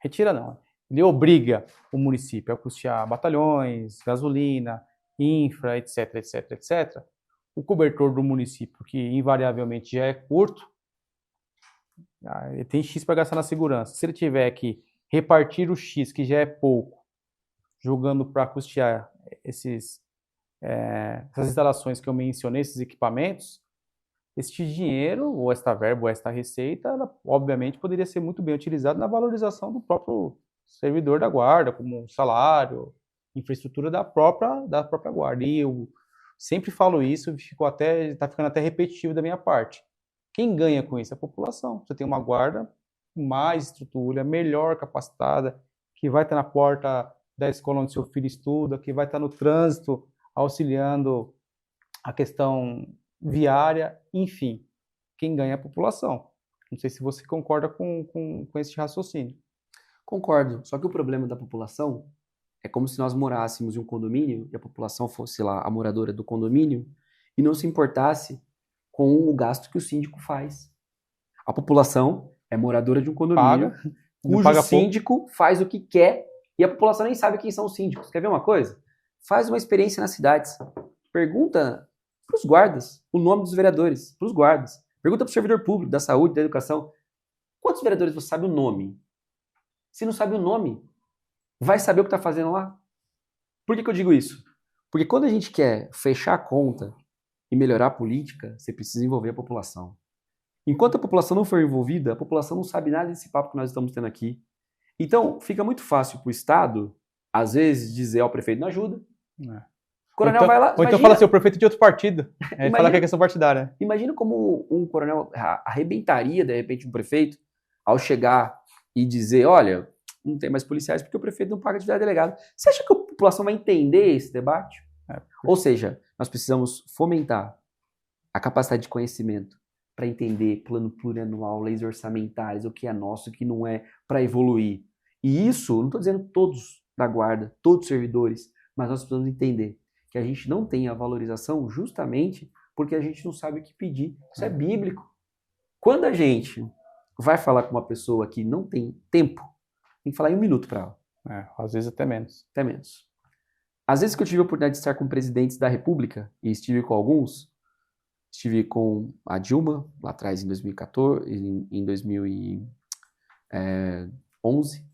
Speaker 1: retira não, ele obriga o município a custear batalhões, gasolina, infra, etc, etc, etc, o cobertor do município, que invariavelmente já é curto, ele tem X para gastar na segurança. Se ele tiver que repartir o X, que já é pouco, jogando para custear essas instalações que eu mencionei, esses equipamentos, este dinheiro, ou esta verba, ou esta receita, ela, obviamente, poderia ser muito bem utilizada na valorização do próprio servidor da guarda, como salário, infraestrutura da própria guarda. E eu sempre falo isso, está ficando até repetitivo da minha parte. Quem ganha com isso? A população. Você tem uma guarda com mais estrutura, melhor capacitada, que vai estar na porta da escola onde seu filho estuda, que vai estar no trânsito auxiliando a questão viária, enfim. Quem ganha é a população. Não sei se você concorda com esse raciocínio.
Speaker 2: Concordo. Só que o problema da população é como se nós morássemos em um condomínio e a população fosse lá a moradora do condomínio e não se importasse com o gasto que o síndico faz. A população é moradora de um condomínio cujo síndico faz o que quer e a população nem sabe quem são os síndicos. Quer ver uma coisa? Faz uma experiência nas cidades. Pergunta para os guardas o nome dos vereadores, para os guardas. Pergunta para o servidor público, da saúde, da educação. Quantos vereadores você sabe o nome? Se não sabe o nome, vai saber o que está fazendo lá? Por que eu digo isso? Porque quando a gente quer fechar a conta e melhorar a política, você precisa envolver a população. Enquanto a população não for envolvida, a população não sabe nada desse papo que nós estamos tendo aqui. Então, fica muito fácil para o Estado, às vezes, dizer ao prefeito não ajuda. O coronel vai lá...
Speaker 1: Ou então fala assim, o prefeito de outro partido. Ele fala que é questão partidária.
Speaker 2: Imagina como um coronel arrebentaria, de repente, um prefeito, ao chegar e dizer, olha, não tem mais policiais porque o prefeito não paga atividade delegada. Você acha que a população vai entender esse debate? Ou seja, nós precisamos fomentar a capacidade de conhecimento para entender plano plurianual, leis orçamentárias, o que é nosso, o que não é, para evoluir. E isso, não estou dizendo todos da guarda, todos os servidores, mas nós precisamos entender que a gente não tem a valorização justamente porque a gente não sabe o que pedir. Isso é bíblico. Quando a gente vai falar com uma pessoa que não tem tempo, tem que falar em 1 minuto para ela.
Speaker 1: Às vezes até menos.
Speaker 2: Até menos. Às vezes que eu tive a oportunidade de estar com presidentes da República, e estive com alguns, estive com a Dilma, lá atrás em 2014, em 2011,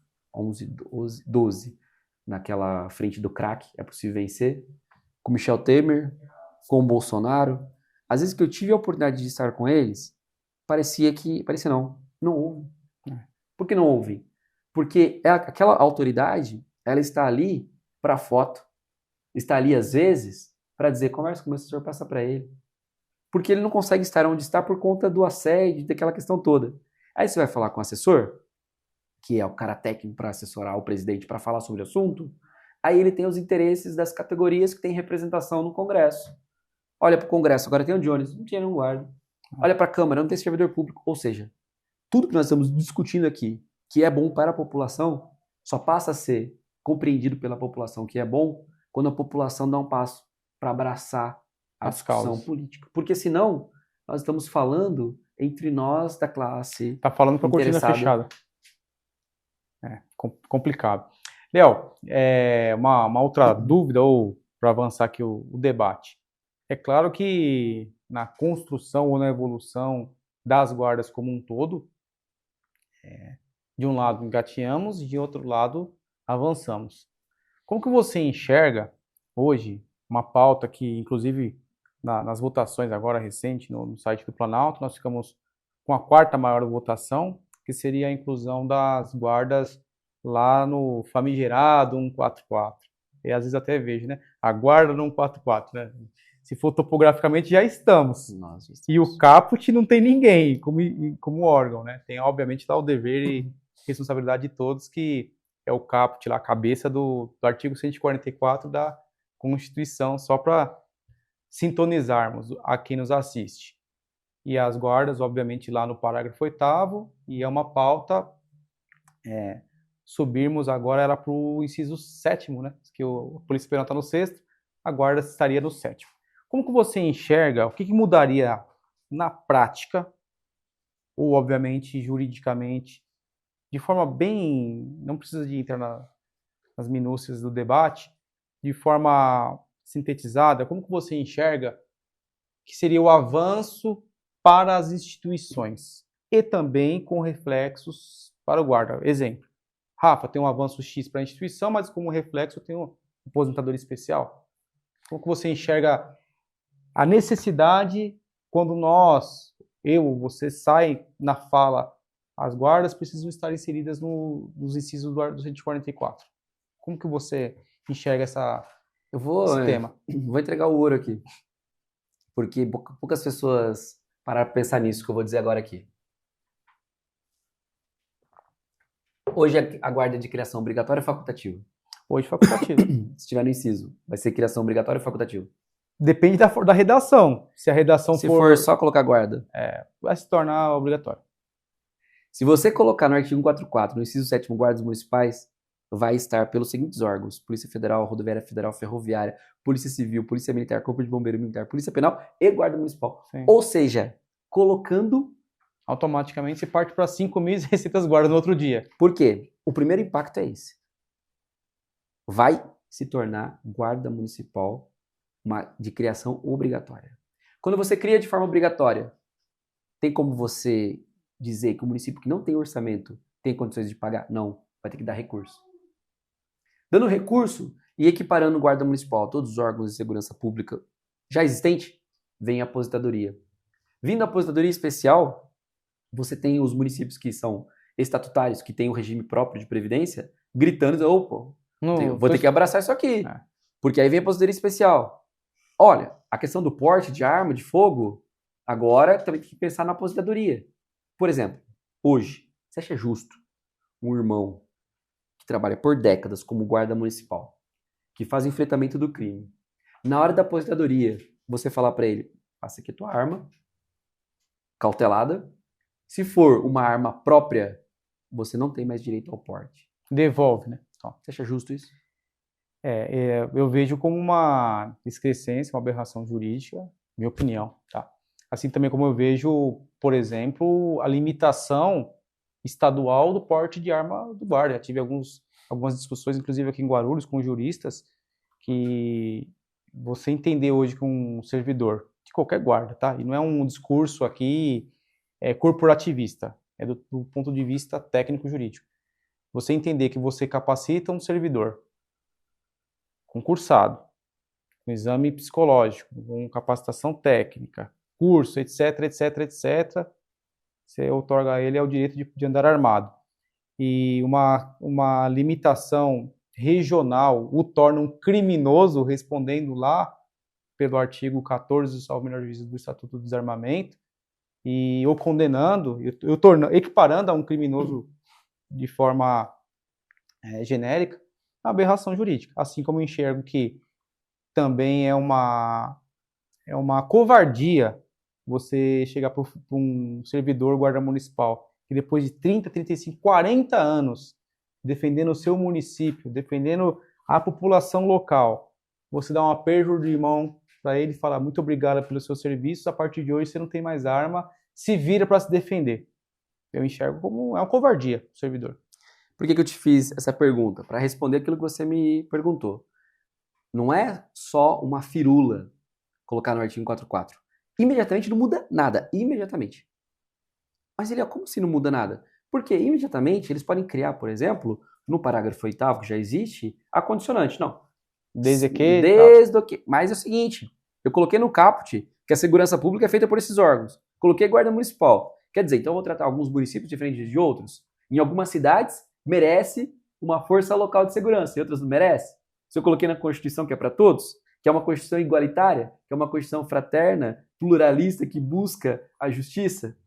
Speaker 2: 12, naquela frente do crack, é possível vencer, com Michel Temer, com o Bolsonaro. Às vezes que eu tive a oportunidade de estar com eles, parecia não houve. Por que não houve? Porque aquela autoridade, ela está ali para foto, está ali às vezes para dizer, conversa com o meu assessor, passa para ele. Porque ele não consegue estar onde está por conta do assédio, daquela questão toda. Aí você vai falar com o assessor, que é o cara técnico para assessorar o presidente para falar sobre o assunto, aí ele tem os interesses das categorias que têm representação no Congresso. Olha para o Congresso, agora tem o Jones, não tinha nenhum guarda. Olha para a Câmara, não tem servidor público. Ou seja, tudo que nós estamos discutindo aqui, que é bom para a população, só passa a ser compreendido pela população que é bom quando a população dá um passo para abraçar a discussão política. Porque senão, nós estamos falando entre nós da classe
Speaker 1: Tá falando com a cortina fechada. É complicado. Léo, uma outra dúvida, ou para avançar aqui o debate. É claro que na construção ou na evolução das guardas como um todo, de um lado engateamos e de outro lado avançamos. Como que você enxerga hoje uma pauta que, inclusive, nas votações agora recente no site do Planalto, nós ficamos com a quarta maior votação, que seria a inclusão das guardas lá no famigerado 144. E às vezes até vejo, né? A guarda no 144, né? Se for topograficamente, já estamos.
Speaker 2: Nossa,
Speaker 1: E o caput não tem ninguém como órgão, né? Tem, obviamente, lá o dever e responsabilidade de todos, que é o caput, lá, a cabeça do artigo 144 da Constituição, só para sintonizarmos a quem nos assiste. E as guardas, obviamente, lá no parágrafo 8º, e é uma pauta, subirmos agora ela para o inciso 7º, né? Que a Polícia Penal está no 6º, a guarda estaria no 7º. Como que você enxerga, o que mudaria na prática, ou obviamente juridicamente, de forma bem, não precisa de entrar nas minúcias do debate, de forma sintetizada, como que você enxerga que seria o avanço para as instituições e também com reflexos para o guarda? Exemplo, Rafa, tem um avanço X para a instituição, mas como reflexo tem uma aposentadoria especial. Como que você enxerga a necessidade quando você sai na fala, as guardas precisam estar inseridas nos incisos do 144. Como que você enxerga esse tema?
Speaker 2: Vou entregar o ouro aqui, porque poucas pessoas pararam para pensar nisso que eu vou dizer agora aqui. Hoje a guarda de criação obrigatória é facultativa.
Speaker 1: Hoje facultativa.
Speaker 2: Se tiver no inciso, vai ser criação obrigatória ou facultativa?
Speaker 1: Depende da redação. Se a redação
Speaker 2: for só colocar guarda,
Speaker 1: vai se tornar obrigatório.
Speaker 2: Se você colocar no artigo 144, no inciso 7º, guardas municipais, vai estar pelos seguintes órgãos: Polícia Federal, Rodoviária Federal, Ferroviária, Polícia Civil, Polícia Militar, Corpo de Bombeiro Militar, Polícia Penal e Guarda Municipal. Sim. Ou seja, colocando...
Speaker 1: automaticamente você parte para 5.600 guardas no outro dia.
Speaker 2: Por quê? O primeiro impacto é esse. Vai se tornar guarda municipal de criação obrigatória. Quando você cria de forma obrigatória, tem como você dizer que o município que não tem orçamento tem condições de pagar? Não, vai ter que dar recurso. Dando recurso e equiparando guarda municipal a todos os órgãos de segurança pública já existente, vem a aposentadoria. Vindo a aposentadoria especial, você tem os municípios que são estatutários, que têm o regime próprio de previdência, gritando, opa, vou ter que abraçar isso aqui. Porque aí vem a aposentadoria especial. Olha, a questão do porte de arma, de fogo, agora também tem que pensar na aposentadoria. Por exemplo, hoje, você acha justo um irmão que trabalha por décadas como guarda municipal, que faz o enfrentamento do crime, na hora da aposentadoria, você falar para ele, passa aqui a tua arma, cautelada, se for uma arma própria, você não tem mais direito ao porte.
Speaker 1: Devolve, né?
Speaker 2: Você acha justo isso?
Speaker 1: Eu vejo como uma excrescência, uma aberração jurídica, minha opinião, tá? Assim também como eu vejo, por exemplo, a limitação estadual do porte de arma do guarda. Já tive algumas discussões, inclusive aqui em Guarulhos, com juristas, que você entender hoje que um servidor, de qualquer guarda, tá? E não é um discurso aqui corporativista, é do ponto de vista técnico-jurídico. Você entender que você capacita um servidor concursado, com exame psicológico, com capacitação técnica, curso, etc, etc, etc, você outorga a ele o direito de andar armado. E uma limitação regional o torna um criminoso, respondendo lá pelo artigo 14, salvo melhor juízo, do Estatuto do Desarmamento, e o condenando, equiparando a um criminoso de forma genérica, a aberração jurídica. Assim como eu enxergo que também é uma covardia você chegar para um servidor guarda municipal que depois de 30, 35, 40 anos defendendo o seu município, defendendo a população local, você dá uma perda de mão para ele e fala muito obrigado pelos seus serviços, a partir de hoje você não tem mais arma, se vira para se defender. Eu enxergo como uma covardia o servidor.
Speaker 2: Por que eu te fiz essa pergunta? Para responder aquilo que você me perguntou. Não é só uma firula colocar no artigo 144. Imediatamente não muda nada. Imediatamente. Mas ele é como se não muda nada? Porque imediatamente eles podem criar, por exemplo, no parágrafo 8º, que já existe, a condicionante. Não.
Speaker 1: Desde que...
Speaker 2: Desde o que... Mas é o seguinte, eu coloquei no caput que a segurança pública é feita por esses órgãos. Coloquei guarda municipal. Quer dizer, então eu vou tratar alguns municípios diferentes de outros. Em algumas cidades, merece uma força local de segurança, em outras não merece. Se eu coloquei na Constituição que é para todos, que é uma Constituição igualitária, que é uma Constituição fraterna, pluralista, que busca a justiça,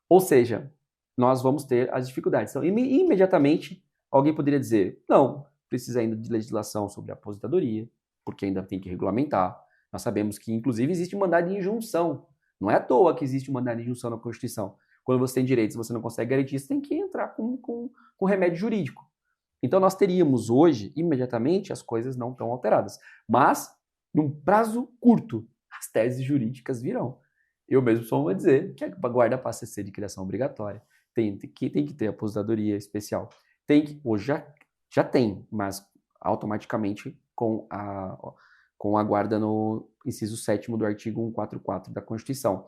Speaker 2: ou seja, nós vamos ter as dificuldades. Então, imediatamente, alguém poderia dizer, não, precisa ainda de legislação sobre a aposentadoria, porque ainda tem que regulamentar. Nós sabemos que, inclusive, existe um mandado de injunção. Não é à toa que existe um mandado de injunção na Constituição. Quando você tem direitos e você não consegue garantir, você tem que entrar com remédio jurídico. Então, nós teríamos hoje, imediatamente, as coisas não estão alteradas. Mas, num prazo curto, as teses jurídicas virão. Eu mesmo só vou dizer que a guarda passa a ser de criação obrigatória. Tem que ter aposentadoria especial. Hoje já tem, mas automaticamente com a guarda no inciso 7º do artigo 144 da Constituição.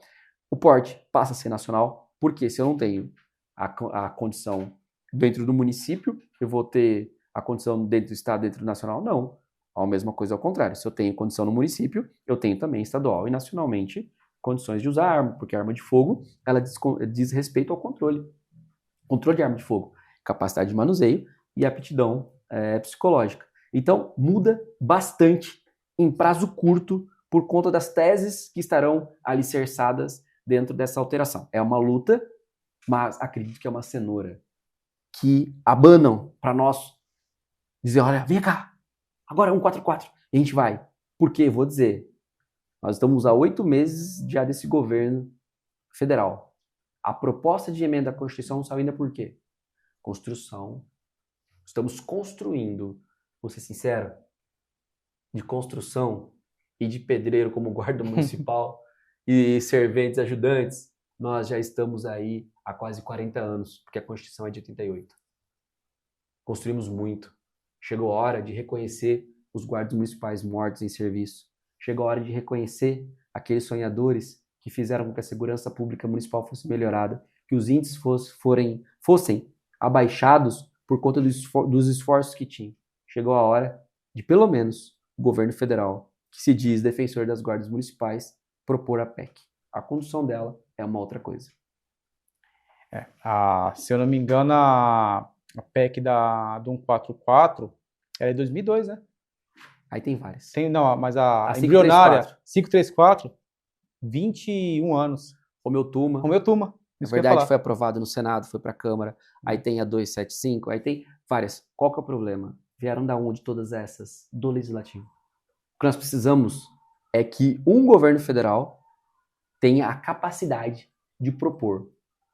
Speaker 2: O porte passa a ser nacional, porque se eu não tenho a condição dentro do município, eu vou ter a condição dentro do estado, dentro do nacional? Não. A mesma coisa ao contrário. Se eu tenho condição no município, eu tenho também estadual e nacionalmente condições de usar arma, porque a arma de fogo, ela diz respeito ao controle. Controle de arma de fogo, capacidade de manuseio e aptidão psicológica. Então, muda bastante em prazo curto por conta das teses que estarão alicerçadas dentro dessa alteração. É uma luta, mas acredito que é uma cenoura que abanam para nós dizer, olha, vem cá, agora é 144, e a gente vai. Por quê? Vou dizer, nós estamos há 8 meses já desse governo federal. A proposta de emenda à Constituição saiu ainda por quê? Construção. Estamos construindo, vou ser sincero, de construção e de pedreiro como guarda municipal e serventes ajudantes, nós já estamos aí há quase 40 anos, porque a Constituição é de 88. Construímos muito. Chegou a hora de reconhecer os guardas municipais mortos em serviço. Chegou a hora de reconhecer aqueles sonhadores que fizeram com que a segurança pública municipal fosse melhorada, que os índices fossem abaixados por conta dos esforços que tinham. Chegou a hora de, pelo menos, o governo federal, que se diz defensor das guardas municipais, propor a PEC. A condução dela é uma outra coisa.
Speaker 1: Se eu não me engano, a PEC do 144 é de 2002, né?
Speaker 2: Aí tem várias.
Speaker 1: Mas a embrionária, 534, 21 anos.
Speaker 2: Homeotuma. Na verdade, foi aprovado no Senado, foi para a Câmara. Aí tem a 275, aí tem várias. Qual que é o problema? Vieram da onde todas essas? Do Legislativo. O que nós precisamos é que um governo federal tenha a capacidade de propor.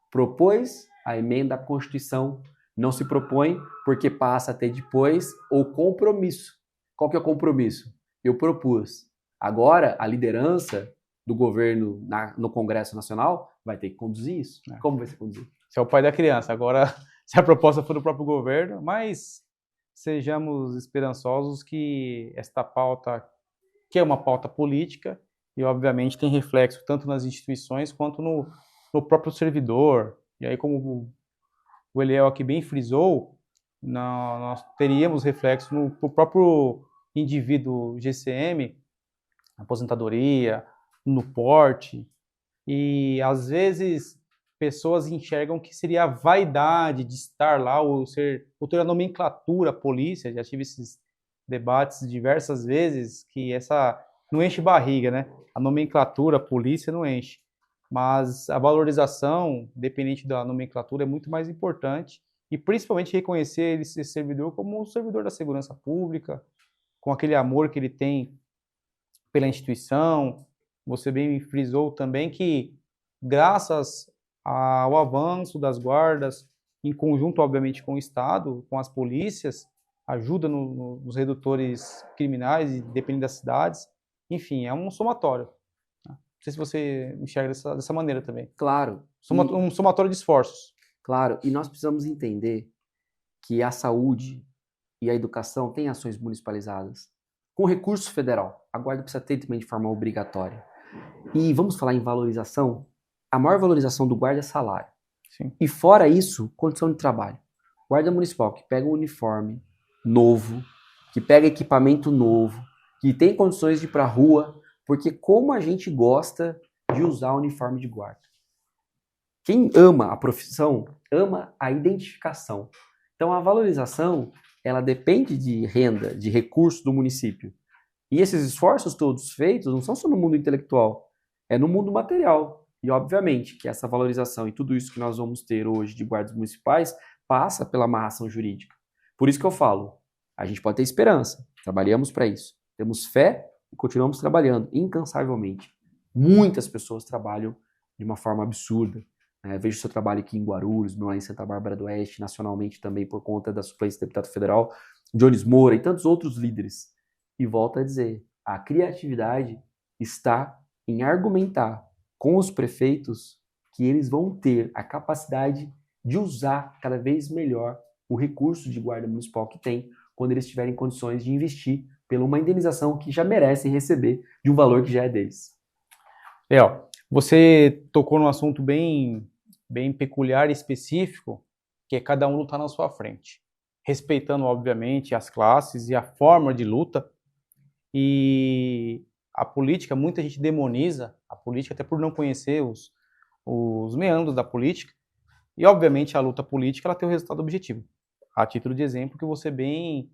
Speaker 2: Propôs a emenda à Constituição, não se propõe porque passa a ter depois o compromisso. Qual que é o compromisso? Eu propus. Agora, a liderança do governo no Congresso Nacional vai ter que conduzir isso. Como vai ser conduzido?
Speaker 1: Você é o pai da criança. Agora, se a proposta for do próprio governo, mas sejamos esperançosos que esta pauta, que é uma pauta política, e obviamente tem reflexo tanto nas instituições quanto no próprio servidor. E aí, como o Eliel aqui bem frisou, nós teríamos reflexo no próprio indivíduo GCM, aposentadoria, no porte, e às vezes pessoas enxergam que seria a vaidade de estar lá ou ter a nomenclatura polícia. Já tive esses debates diversas vezes que essa não enche barriga, né? A nomenclatura polícia não enche, mas a valorização, dependente da nomenclatura, é muito mais importante, e principalmente reconhecer esse servidor como um servidor da segurança pública, com aquele amor que ele tem pela instituição. Você bem frisou também que, graças ao avanço das guardas, em conjunto, obviamente, com o Estado, com as polícias, ajuda nos redutores criminais, dependendo das cidades. Enfim, é um somatório. Não sei se você enxerga dessa maneira também.
Speaker 2: Claro.
Speaker 1: Um somatório de esforços.
Speaker 2: Claro, e nós precisamos entender que a saúde e a educação têm ações municipalizadas. Com recurso federal, a guarda precisa ter também de forma obrigatória. E vamos falar em valorização? A maior valorização do guarda é salário.
Speaker 1: Sim.
Speaker 2: E fora isso, condição de trabalho. Guarda municipal que pega um uniforme novo, que pega equipamento novo, que tem condições de ir para a rua, porque como a gente gosta de usar o uniforme de guarda. Quem ama a profissão, ama a identificação. Então a valorização, ela depende de renda, de recursos do município. E esses esforços todos feitos não são só no mundo intelectual, é no mundo material. E obviamente que essa valorização e tudo isso que nós vamos ter hoje de guardas municipais passa pela amarração jurídica. Por isso que eu falo, a gente pode ter esperança, trabalhamos para isso. Temos fé e continuamos trabalhando incansavelmente. Muitas pessoas trabalham de uma forma absurda. Vejo seu trabalho aqui em Guarulhos, lá em Santa Bárbara do Oeste, nacionalmente também por conta da suplência de deputado federal, Jones Moura e tantos outros líderes. E volto a dizer, a criatividade está em argumentar com os prefeitos que eles vão ter a capacidade de usar cada vez melhor o recurso de guarda municipal que tem quando eles tiverem condições de investir pela uma indenização que já merecem receber de um valor que já é deles.
Speaker 1: Você tocou num assunto bem peculiar e específico, que é cada um lutar na sua frente, respeitando, obviamente, as classes e a forma de luta. E a política, muita gente demoniza a política, até por não conhecer os meandros da política. E, obviamente, a luta política ela tem um resultado objetivo. A título de exemplo, que você bem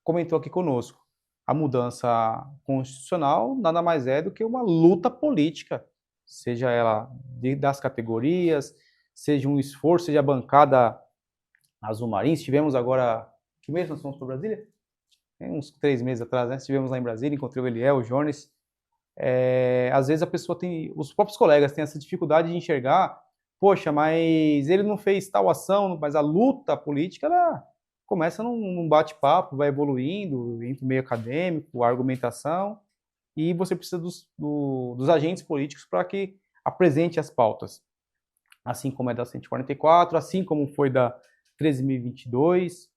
Speaker 1: comentou aqui conosco. A mudança constitucional nada mais é do que uma luta política, seja ela das categorias, seja um esforço, seja a bancada Azul Marinho. Tivemos agora, que mês nós fomos para Brasília? Uns 3 meses atrás, né? Estivemos lá em Brasília, encontrei o Eliel, o Jones. Às vezes a pessoa os próprios colegas têm essa dificuldade de enxergar, poxa, mas ele não fez tal ação, mas a luta política, ela começa num bate-papo, vai evoluindo, entre o meio acadêmico, a argumentação, e você precisa dos agentes políticos para que apresente as pautas. Assim como é da 144, assim como foi da 13.022,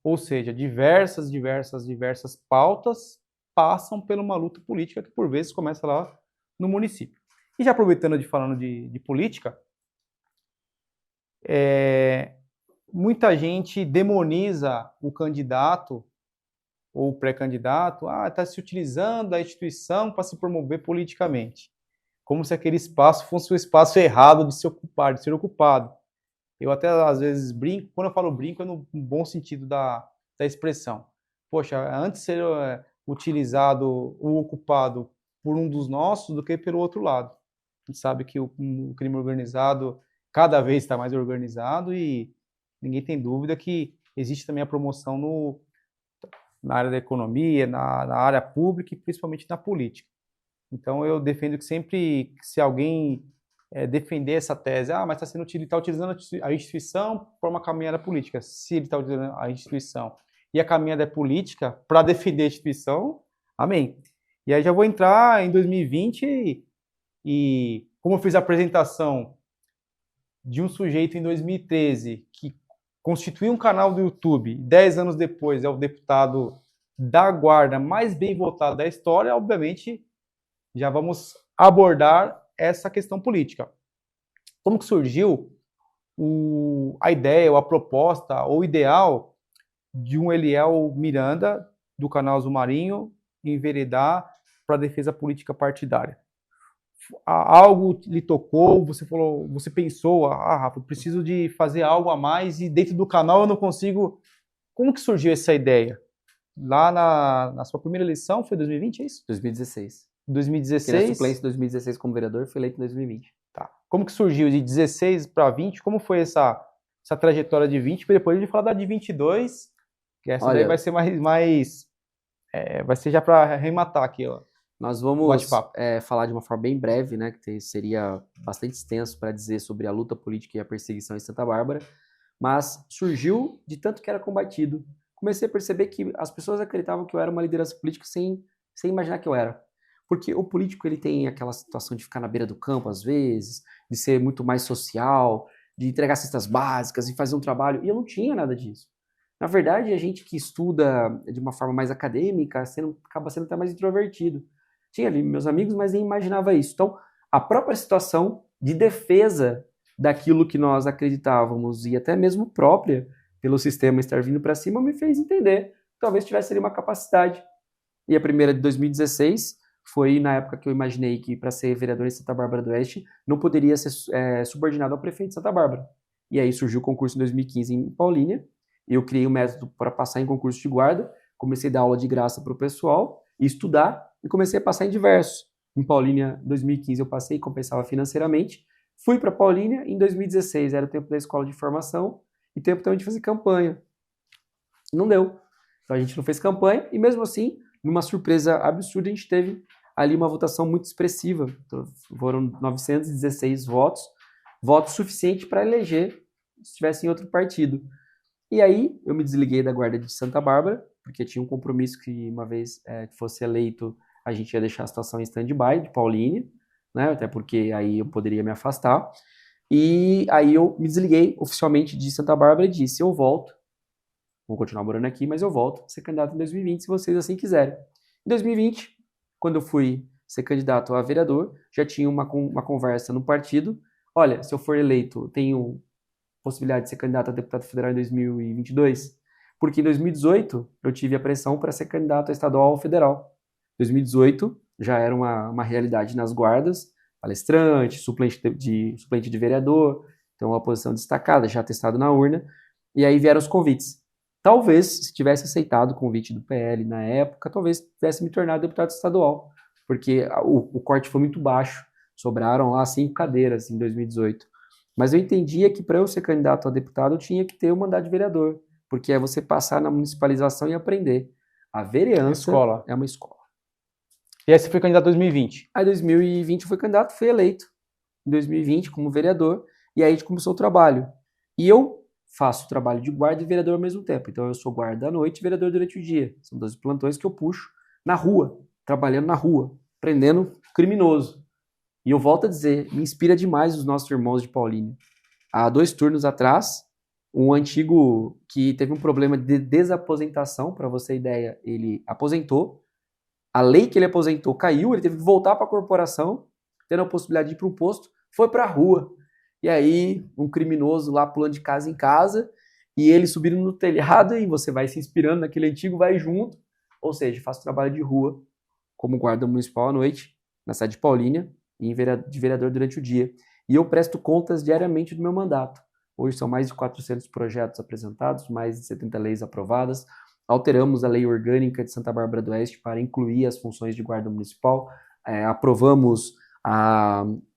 Speaker 1: ou seja, diversas pautas passam por uma luta política que, por vezes, começa lá no município. E já aproveitando falando de política, muita gente demoniza o candidato ou o pré-candidato, está se utilizando da instituição para se promover politicamente, como se aquele espaço fosse o espaço errado de se ocupar, de ser ocupado. Eu até às vezes brinco, quando eu falo brinco é no bom sentido da expressão. Poxa, antes ser utilizado ou ocupado por um dos nossos do que pelo outro lado. A gente sabe que o crime organizado cada vez está mais organizado e ninguém tem dúvida que existe também a promoção na área da economia, na área pública e principalmente na política. Então eu defendo que sempre, se alguém defender essa tese, mas está utilizando a instituição para uma caminhada política. Se ele está utilizando a instituição e a caminhada é política para defender a instituição, amém. E aí já vou entrar em 2020 e como eu fiz a apresentação de um sujeito em 2013 que constituir um canal do YouTube, 10 anos depois é o deputado da guarda mais bem votado da história, obviamente já vamos abordar essa questão política. Como que surgiu a ideia, ou a proposta, ou o ideal de um Eliel Miranda, do canal Azul Marinho, enveredar para a defesa política partidária? Algo lhe tocou, você falou, você pensou, Rafa, eu preciso de fazer algo a mais e dentro do canal eu não consigo. Como que surgiu essa ideia? Lá na sua primeira eleição, foi 2020, é isso?
Speaker 2: 2016.
Speaker 1: 2016?
Speaker 2: Fiquei na suplência em 2016 como vereador, fui eleito em 2020.
Speaker 1: Tá. Como que surgiu de 16 para 20? Como foi essa trajetória de 20? Para depois a gente falar da de 22, que essa daí vai ser vai ser já para arrematar aqui, ó.
Speaker 2: Nós vamos falar de uma forma bem breve, né, que seria bastante extenso para dizer sobre a luta política e a perseguição em Santa Bárbara, mas surgiu de tanto que era combatido. Comecei a perceber que as pessoas acreditavam que eu era uma liderança política sem imaginar que eu era. Porque o político ele tem aquela situação de ficar na beira do campo, às vezes, de ser muito mais social, de entregar cestas básicas e fazer um trabalho, e eu não tinha nada disso. Na verdade, a gente que estuda de uma forma mais acadêmica acaba sendo até mais introvertido. Tinha ali meus amigos, mas nem imaginava isso. Então, a própria situação de defesa daquilo que nós acreditávamos, e até mesmo própria, pelo sistema estar vindo para cima, me fez entender que talvez tivesse ali uma capacidade. E a primeira de 2016 foi na época que eu imaginei que para ser vereador em Santa Bárbara do Oeste não poderia ser subordinado ao prefeito de Santa Bárbara. E aí surgiu o concurso em 2015 em Paulínia, eu criei um método para passar em concurso de guarda, comecei a dar aula de graça para o pessoal, e estudar, e comecei a passar em diversos. Em Paulínia, em 2015 eu passei, compensava financeiramente. Fui para Paulínia, em 2016 era o tempo da escola de formação, e tempo também de fazer campanha. Não deu. Então a gente não fez campanha, e mesmo assim, numa surpresa absurda, a gente teve ali uma votação muito expressiva. Então, foram 916 votos, votos suficientes para eleger se tivesse em outro partido. E aí, eu me desliguei da guarda de Santa Bárbara, porque tinha um compromisso que uma vez que fosse eleito, a gente ia deixar a situação em stand-by de Paulínia, né? Até porque aí eu poderia me afastar. E aí eu me desliguei oficialmente de Santa Bárbara e disse, eu volto, vou continuar morando aqui, mas eu volto a ser candidato em 2020, se vocês assim quiserem. Em 2020, quando eu fui ser candidato a vereador, já tinha uma conversa no partido, olha, se eu for eleito, tenho possibilidade de ser candidato a deputado federal em 2022, porque em 2018 eu tive a pressão para ser candidato a estadual ou federal. 2018 já era uma realidade nas guardas, palestrante, suplente de vereador, então uma posição destacada, já testado na urna, e aí vieram os convites. Talvez, se tivesse aceitado o convite do PL na época, talvez tivesse me tornado deputado estadual, porque o corte foi muito baixo, sobraram lá 5 cadeiras em 2018. Mas eu entendia que para eu ser candidato a deputado eu tinha que ter o mandato de vereador, porque é você passar na municipalização e aprender. A vereança é uma escola.
Speaker 1: E aí você foi candidato em 2020?
Speaker 2: Aí em 2020 eu fui candidato, fui eleito em 2020 como vereador, e aí a gente começou o trabalho. E eu faço o trabalho de guarda e vereador ao mesmo tempo. Então eu sou guarda à noite e vereador durante o dia. São 12 plantões que eu puxo na rua, trabalhando na rua, prendendo criminoso. E eu volto a dizer, me inspira demais os nossos irmãos de Paulínia. Há 2 turnos atrás, um antigo que teve um problema de desaposentação, para você ter ideia, ele aposentou, a lei que ele aposentou caiu, ele teve que voltar para a corporação, tendo a possibilidade de ir para um posto, foi para a rua. E aí, um criminoso lá pulando de casa em casa, e ele subindo no telhado, e você vai se inspirando naquele antigo, vai junto. Ou seja, faço trabalho de rua, como guarda municipal à noite, na cidade de Paulínia, e de vereador durante o dia. E eu presto contas diariamente do meu mandato. Hoje são mais de 400 projetos apresentados, mais de 70 leis aprovadas. Alteramos a lei orgânica de Santa Bárbara do Oeste para incluir as funções de guarda municipal. Aprovamos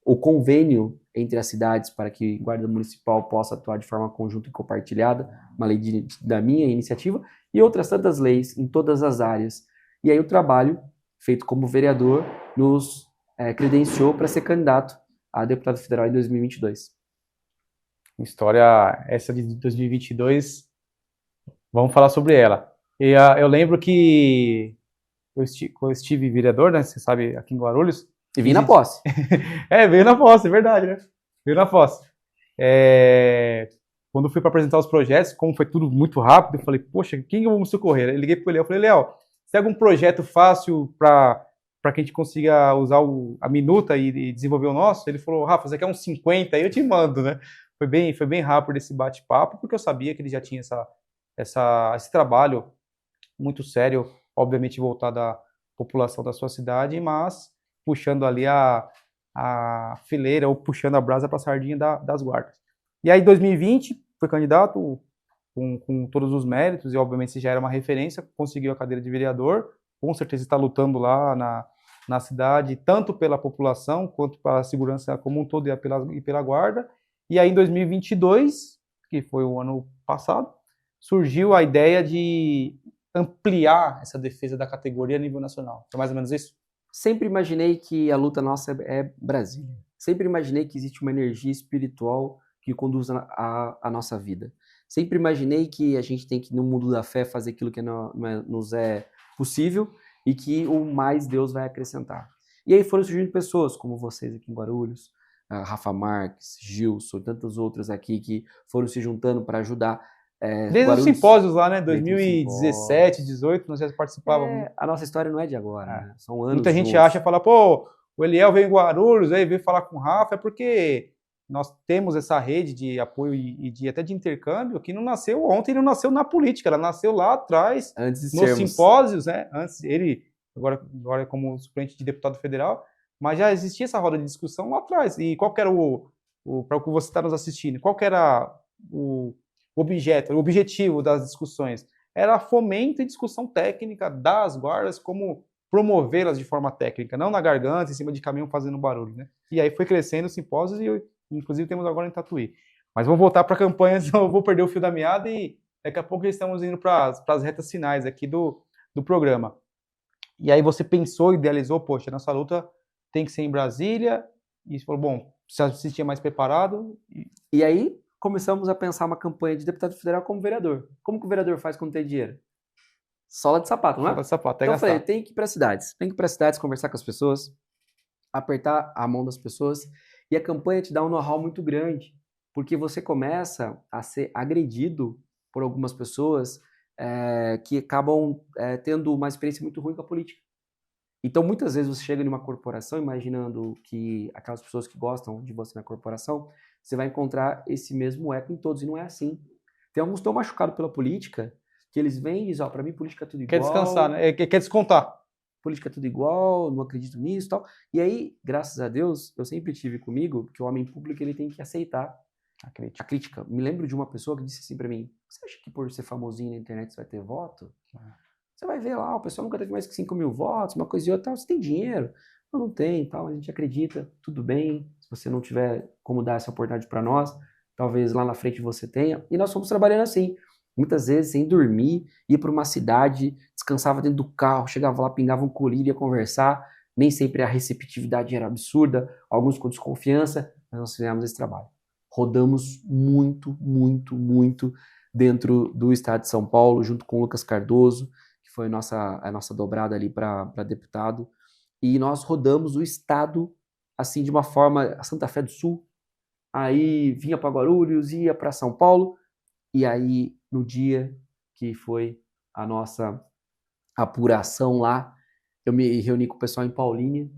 Speaker 2: o convênio entre as cidades para que a guarda municipal possa atuar de forma conjunta e compartilhada, uma lei da minha iniciativa, e outras tantas leis em todas as áreas. E aí o trabalho feito como vereador nos credenciou para ser candidato a deputado federal em 2022.
Speaker 1: História essa de 2022, vamos falar sobre ela. E, eu lembro que eu estive vereador, né, você sabe, aqui em Guarulhos.
Speaker 2: E vim na posse.
Speaker 1: Veio na posse, é verdade, né? Veio na posse. quando eu fui para apresentar os projetos, como foi tudo muito rápido, eu falei, poxa, quem eu vou me socorrer? Eu liguei para o Léo, falei, Léo, se tem algum projeto fácil para que a gente consiga usar a minuta e desenvolver o nosso? Ele falou, Rafa, você quer uns 50? Aí eu te mando, né? Foi bem rápido esse bate-papo, porque eu sabia que ele já tinha esse trabalho muito sério, obviamente voltado à população da sua cidade, mas puxando ali a fileira ou puxando a brasa para a sardinha das guardas. E aí, em 2020, foi candidato com todos os méritos, e obviamente se já era uma referência, conseguiu a cadeira de vereador, com certeza está lutando lá na cidade, tanto pela população, quanto pela segurança como um todo e pela guarda. E aí, em 2022, que foi o ano passado, surgiu a ideia de ampliar essa defesa da categoria a nível nacional. É mais ou menos isso?
Speaker 2: Sempre imaginei que a luta nossa é Brasília. Sempre imaginei que existe uma energia espiritual que conduz a nossa vida. Sempre imaginei que a gente tem que, no mundo da fé, fazer aquilo que nos é possível e que o mais Deus vai acrescentar. E aí foram surgindo pessoas como vocês aqui em Guarulhos, Rafa Marques, Gilson, tantas outras aqui que foram se juntando para ajudar.
Speaker 1: Desde
Speaker 2: Guarulhos,
Speaker 1: os simpósios lá, né? 2017, 2018, nós já participávamos.
Speaker 2: a nossa história não é de agora, né? São anos
Speaker 1: Muita gente
Speaker 2: juntos.
Speaker 1: acha, fala, pô, o Eliel veio em Guarulhos, aí veio falar com o Rafa, é porque nós temos essa rede de apoio e até de intercâmbio que não nasceu ontem, não nasceu na política, ela nasceu lá atrás, nos simpósios, né? Antes ele, agora como suplente de deputado federal, mas já existia essa roda de discussão lá atrás. E qual que era para o que você está nos assistindo, qual que era o objetivo das discussões? Era fomento e discussão técnica das guardas, como promovê-las de forma técnica, não na garganta, em cima de caminhão fazendo barulho, né? E aí foi crescendo os simpósios e inclusive temos agora em Tatuí. Mas vamos voltar para a campanha, senão eu vou perder o fio da meada e daqui a pouco já estamos indo para as retas finais aqui do programa. E aí você pensou, idealizou, poxa, nossa luta tem que ser em Brasília, e você falou, bom, se sentia mais preparado.
Speaker 2: E aí começamos a pensar uma campanha de deputado federal como vereador. Como que o vereador faz quando tem dinheiro? Sola de sapato, não é?
Speaker 1: Sola de sapato,
Speaker 2: então eu falei, tem que ir para cidades. Tem que ir para cidades, conversar com as pessoas, apertar a mão das pessoas. E a campanha te dá um know-how muito grande, porque você começa a ser agredido por algumas pessoas que acabam tendo uma experiência muito ruim com a política. Então, muitas vezes você chega em uma corporação imaginando que aquelas pessoas que gostam de você na corporação, você vai encontrar esse mesmo eco em todos, e não é assim. Tem alguns tão machucados pela política que eles vêm e dizem, ó, pra mim política é tudo igual.
Speaker 1: Quer descansar, né? Quer descontar.
Speaker 2: Política é tudo igual, não acredito nisso e tal. E aí, graças a Deus, eu sempre tive comigo que o homem público ele tem que aceitar a crítica. Me lembro de uma pessoa que disse assim pra mim, você acha que por ser famosinho na internet você vai ter voto? Você vai ver lá, o pessoal nunca teve mais que 5 mil votos, uma coisa e outra, você tem dinheiro? Não tem, tal, a gente acredita, tudo bem, se você não tiver como dar essa oportunidade para nós, talvez lá na frente você tenha. E nós fomos trabalhando assim, muitas vezes sem dormir, ia para uma cidade, descansava dentro do carro, chegava lá, pingava um colírio, ia conversar, nem sempre a receptividade era absurda, alguns com desconfiança, mas nós fizemos esse trabalho. Rodamos muito, muito, muito dentro do estado de São Paulo, junto com o Lucas Cardoso, que foi a nossa dobrada ali para deputado, e nós rodamos o estado assim de uma forma, a Santa Fé do Sul, aí vinha para Guarulhos, ia para São Paulo, e aí no dia que foi a nossa apuração lá, eu me reuni com o pessoal em Paulínia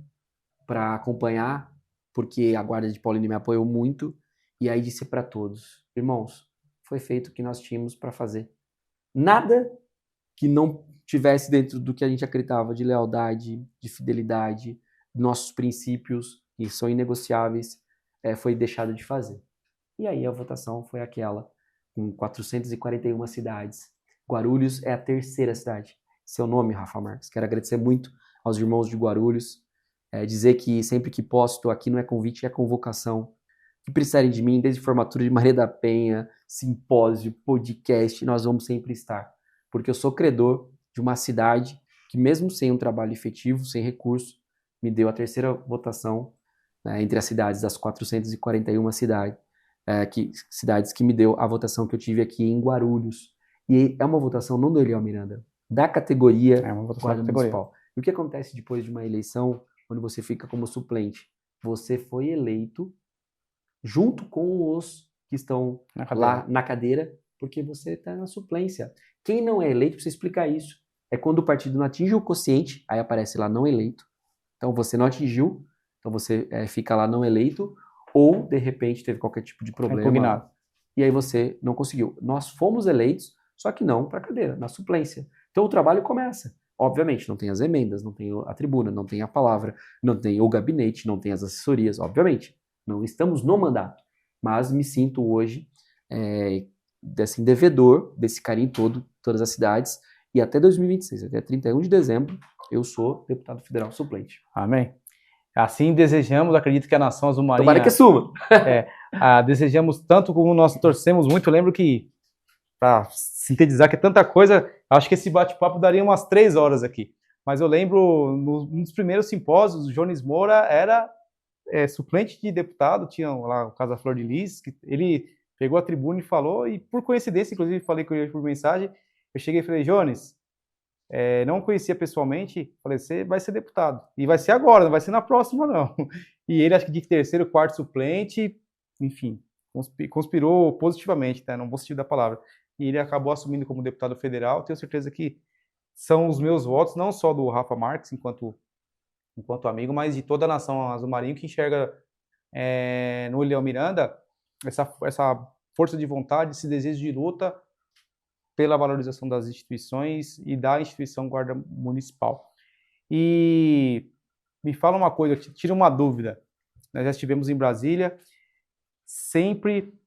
Speaker 2: para acompanhar, porque a guarda de Paulínia me apoiou muito, e aí disse para todos, irmãos, foi feito o que nós tínhamos para fazer. Nada que não tivesse dentro do que a gente acreditava de lealdade, de fidelidade, nossos princípios, que são inegociáveis, foi deixado de fazer. E aí a votação foi aquela, com 441 cidades. Guarulhos é a terceira cidade. Seu nome, Rafa Marques. Quero agradecer muito aos irmãos de Guarulhos, dizer que sempre que posso, estou aqui, não é convite, é convocação. Que precisarem de mim, desde formatura de Maria da Penha, simpósio, podcast, nós vamos sempre estar. Porque eu sou credor de uma cidade que, mesmo sem um trabalho efetivo, sem recurso, me deu a terceira votação entre as cidades, das 441 cidades que me deu a votação que eu tive aqui em Guarulhos. E é uma votação não do Eliel Miranda, da categoria Guarda Municipal. E o que acontece depois de uma eleição, quando você fica como suplente? Você foi eleito junto com os que estão lá na cadeira, porque você está na suplência. Quem não é eleito, precisa explicar isso. É quando o partido não atinge o quociente, aí aparece lá não eleito. Então você não atingiu, então você fica lá não eleito, ou de repente teve qualquer tipo de problema.
Speaker 1: Impugnado.
Speaker 2: E aí você não conseguiu. Nós fomos eleitos, só que não para a cadeira, na suplência. Então o trabalho começa. Obviamente, não tem as emendas, não tem a tribuna, não tem a palavra, não tem o gabinete, não tem as assessorias, obviamente. Não estamos no mandato. Mas me sinto hoje assim, devedor desse carinho todo, todas as cidades, e até 2026, até 31 de dezembro, eu sou deputado federal suplente.
Speaker 1: Amém. Assim desejamos, acredito que a nação azul marinha...
Speaker 2: Tomara que assuma.
Speaker 1: Desejamos tanto como nós torcemos muito. Eu lembro que, para sintetizar que é tanta coisa, acho que esse bate-papo daria umas 3 horas aqui. Mas eu lembro, num dos primeiros simpósios, o Jones Moura era suplente de deputado, tinha lá o caso da Flor de Lis, que ele pegou a tribuna e falou, e por coincidência, inclusive falei com ele por mensagem, eu cheguei e falei, Jones, não conhecia pessoalmente, falei, você vai ser deputado. E vai ser agora, não vai ser na próxima, não. E ele, acho que de terceiro, quarto suplente, enfim, conspirou positivamente, tá? Não vou sentir da palavra. E ele acabou assumindo como deputado federal. Tenho certeza que são os meus votos, não só do Rafa Marques, enquanto amigo, mas de toda a nação azul marinho que enxerga no William Miranda essa força de vontade, esse desejo de luta pela valorização das instituições e da instituição Guarda Municipal. E me fala uma coisa, tira uma dúvida. Nós já estivemos em Brasília, sempre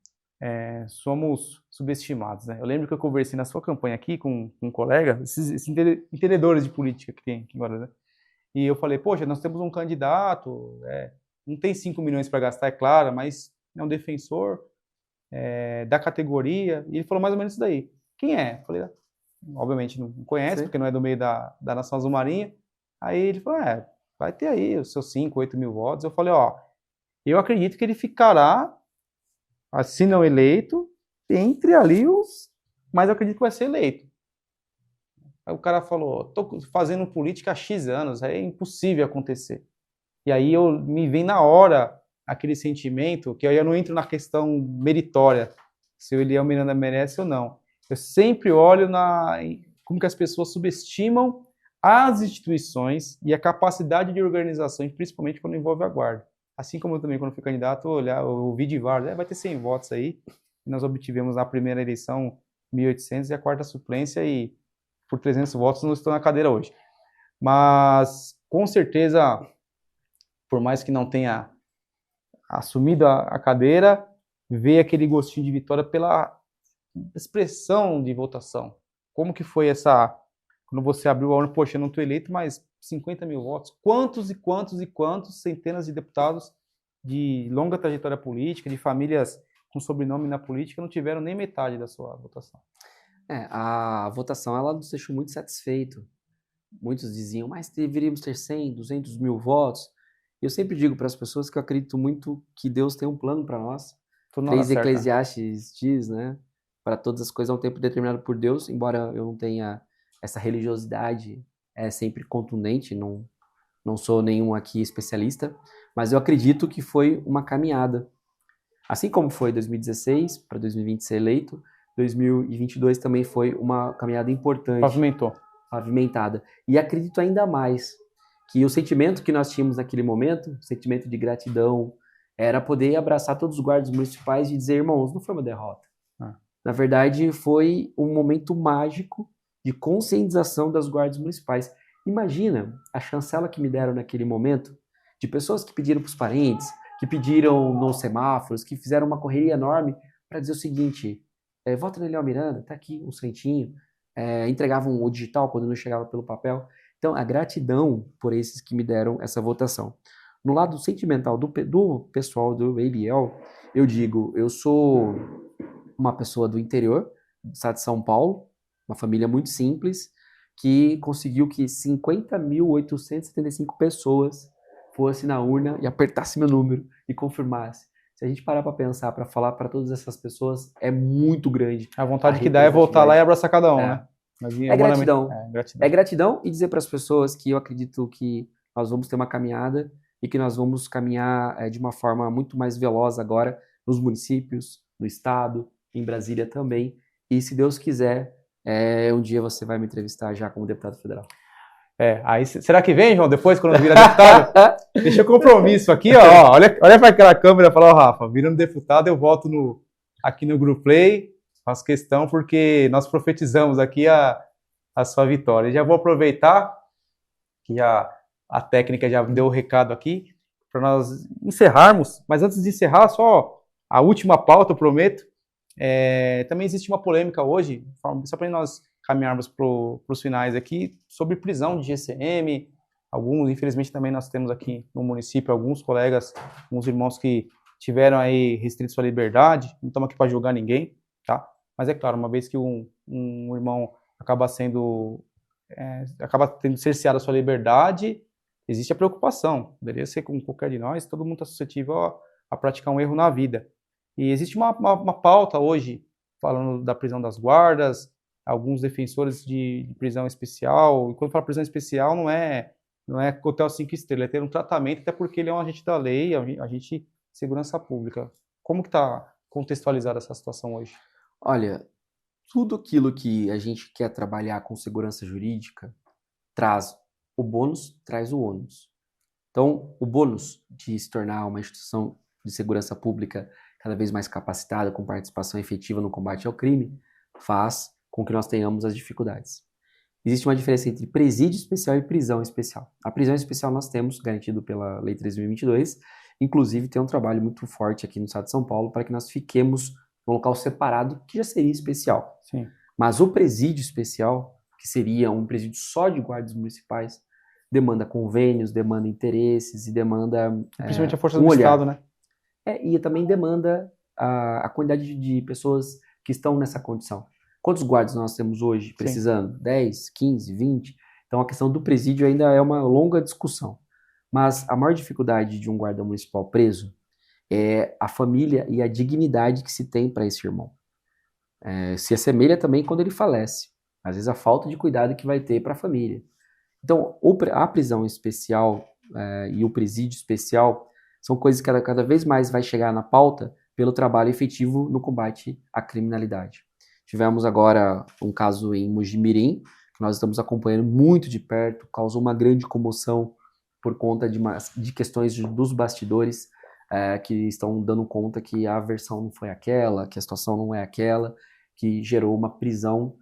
Speaker 1: somos subestimados, né? Eu lembro que eu conversei na sua campanha aqui com um colega, esses entendedores de política que tem aqui em Guarulhos, né? E eu falei, poxa, nós temos um candidato, não tem 5 milhões para gastar, é claro, mas é um defensor da categoria. E ele falou mais ou menos isso daí. Quem é? Eu falei, obviamente não conhece, sim, porque não é do meio da nação azul marinha. Aí ele falou, vai ter aí os seus 5, 8 mil votos. Eu falei, eu acredito que ele ficará, assim não eleito, entre ali mas eu acredito que vai ser eleito. Aí o cara falou, tô fazendo política há X anos, é impossível acontecer. E aí me vem na hora aquele sentimento, que eu não entro na questão meritória, se o Eliel Miranda merece ou não. Eu sempre olho como que as pessoas subestimam as instituições e a capacidade de organização, principalmente quando envolve a guarda. Assim como eu também, quando fui candidato, eu ouvi de vários, vai ter 100 votos aí, e nós obtivemos na primeira eleição 1.800 e a quarta suplência, e por 300 votos não estou na cadeira hoje. Mas, com certeza, por mais que não tenha assumido a cadeira, veio aquele gostinho de vitória pela expressão de votação. Como que foi quando você abriu a urna, poxa, eu não estou eleito, mas 50 mil votos. Quantos e quantos e quantos centenas de deputados de longa trajetória política, de famílias com sobrenome na política, não tiveram nem metade da sua votação?
Speaker 2: A votação, ela nos deixou muito satisfeito. Muitos diziam, mas deveríamos ter 100, 200 mil votos. Eu sempre digo para as pessoas que eu acredito muito que Deus tem um plano para nós. 3 Eclesiastes diz, né? Para todas as coisas há um tempo determinado por Deus, embora eu não tenha essa religiosidade sempre contundente, não sou nenhum aqui especialista, mas eu acredito que foi uma caminhada. Assim como foi 2016 para 2020 ser eleito, 2022 também foi uma caminhada importante. Pavimentada. E acredito ainda mais que o sentimento que nós tínhamos naquele momento, o sentimento de gratidão, era poder abraçar todos os guardas municipais e dizer, irmãos, não foi uma derrota. Na verdade, foi um momento mágico de conscientização das guardas municipais. Imagina a chancela que me deram naquele momento de pessoas que pediram para os parentes, que pediram nos semáforos, que fizeram uma correria enorme para dizer o seguinte, vota no Eliel Miranda, tá aqui um centinho, entregavam o digital quando não chegava pelo papel. Então, a gratidão por esses que me deram essa votação. No lado sentimental do pessoal do Eliel, eu digo, eu sou uma pessoa do interior, do estado de São Paulo, uma família muito simples, que conseguiu que 50.875 pessoas fossem na urna e apertassem meu número e confirmassem. Se a gente parar para pensar, para falar para todas essas pessoas, é muito grande.
Speaker 1: A vontade que dá é voltar lá e abraçar cada um, né?
Speaker 2: É gratidão. É gratidão e dizer para as pessoas que eu acredito que nós vamos ter uma caminhada e que nós vamos caminhar de uma forma muito mais veloz agora nos municípios, no estado, em Brasília também. E se Deus quiser, um dia você vai me entrevistar já como deputado federal.
Speaker 1: Aí será que vem, João, depois, quando virar deputado? Deixa o compromisso aqui, ó. Olha para aquela câmera e fala, ó, Rafa, virando deputado, eu volto aqui no Grupo Play, faço questão, porque nós profetizamos aqui a sua vitória. Já vou aproveitar que a técnica já deu o recado aqui, para nós encerrarmos, mas antes de encerrar, só a última pauta, eu prometo. Também existe uma polêmica hoje, só para nós caminharmos para os finais aqui, sobre prisão de GCM. Alguns, infelizmente, também nós temos aqui no município alguns colegas, alguns irmãos que tiveram aí restrito sua liberdade. Não estamos aqui para julgar ninguém, tá? Mas é claro, uma vez que um irmão acaba tendo cerceado a sua liberdade, existe a preocupação. Poderia ser com qualquer de nós, todo mundo está suscetível a praticar um erro na vida. E existe uma pauta hoje falando da prisão das guardas, alguns defensores de prisão especial. E quando fala prisão especial, não é hotel 5 estrelas, é ter um tratamento, até porque ele é um agente da lei, agente de segurança pública. Como que está contextualizada essa situação hoje?
Speaker 2: Olha, tudo aquilo que a gente quer trabalhar com segurança jurídica traz o bônus, traz o ônus. Então, o bônus de se tornar uma instituição de segurança pública cada vez mais capacitada, com participação efetiva no combate ao crime, faz com que nós tenhamos as dificuldades. Existe uma diferença entre presídio especial e prisão especial. A prisão especial nós temos, garantido pela Lei 3.022, inclusive tem um trabalho muito forte aqui no estado de São Paulo para que nós fiquemos num local separado, que já seria especial.
Speaker 1: Sim.
Speaker 2: Mas o presídio especial, que seria um presídio só de guardas municipais, demanda convênios, demanda interesses e demanda
Speaker 1: principalmente a força do Estado, né?
Speaker 2: E também demanda a quantidade de pessoas que estão nessa condição. Quantos guardas nós temos hoje precisando? Sim. 10, 15, 20? Então a questão do presídio ainda é uma longa discussão. Mas a maior dificuldade de um guarda municipal preso é a família e a dignidade que se tem para esse irmão. Se assemelha também quando ele falece. Às vezes a falta de cuidado que vai ter para a família. Então, a prisão especial e o presídio especial são coisas que cada vez mais vai chegar na pauta pelo trabalho efetivo no combate à criminalidade. Tivemos agora um caso em Mogi-mirim, que nós estamos acompanhando muito de perto, causou uma grande comoção por conta de questões dos bastidores, que estão dando conta que a versão não foi aquela, que a situação não é aquela, que gerou uma prisão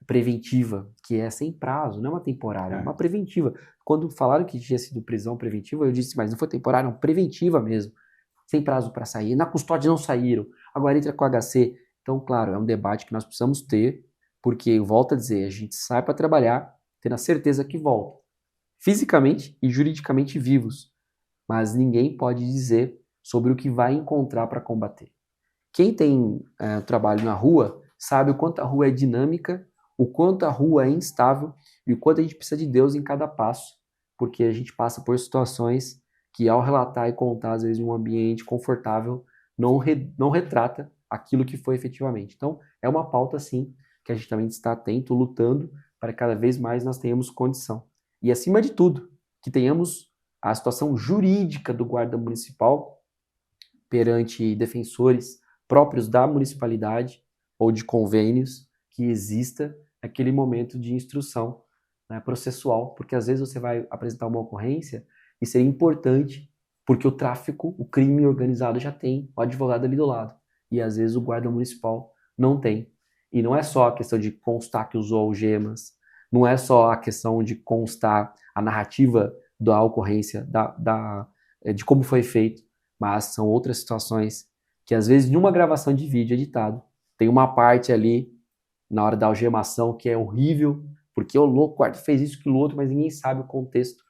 Speaker 2: preventiva, que é sem prazo, não é uma temporária, é uma preventiva. Quando falaram que tinha sido prisão preventiva, eu disse, mas não foi temporária, não, preventiva mesmo, sem prazo para sair. Na custódia não saíram, agora entra com HC. Então, claro, é um debate que nós precisamos ter, porque, volto a dizer, a gente sai para trabalhar tendo a certeza que volta, fisicamente e juridicamente vivos, mas ninguém pode dizer sobre o que vai encontrar para combater. Quem tem trabalho na rua sabe o quanto a rua é dinâmica, o quanto a rua é instável e o quanto a gente precisa de Deus em cada passo, porque a gente passa por situações que, ao relatar e contar, às vezes, em um ambiente confortável, não retrata aquilo que foi efetivamente. Então, é uma pauta, sim, que a gente também está atento, lutando para que cada vez mais nós tenhamos condição. E, acima de tudo, que tenhamos a situação jurídica do guarda municipal perante defensores próprios da municipalidade ou de convênios, que exista aquele momento de instrução, né, processual, porque às vezes você vai apresentar uma ocorrência e seria importante, porque o tráfico, o crime organizado já tem o advogado ali do lado, e às vezes o guarda municipal não tem. E não é só a questão de constar que usou algemas, não é só a questão de constar a narrativa da ocorrência, de como foi feito, mas são outras situações que às vezes numa gravação de vídeo editado, tem uma parte ali na hora da algemação que é horrível, porque o louco, o guarda fez isso, aquilo outro, mas ninguém sabe o contexto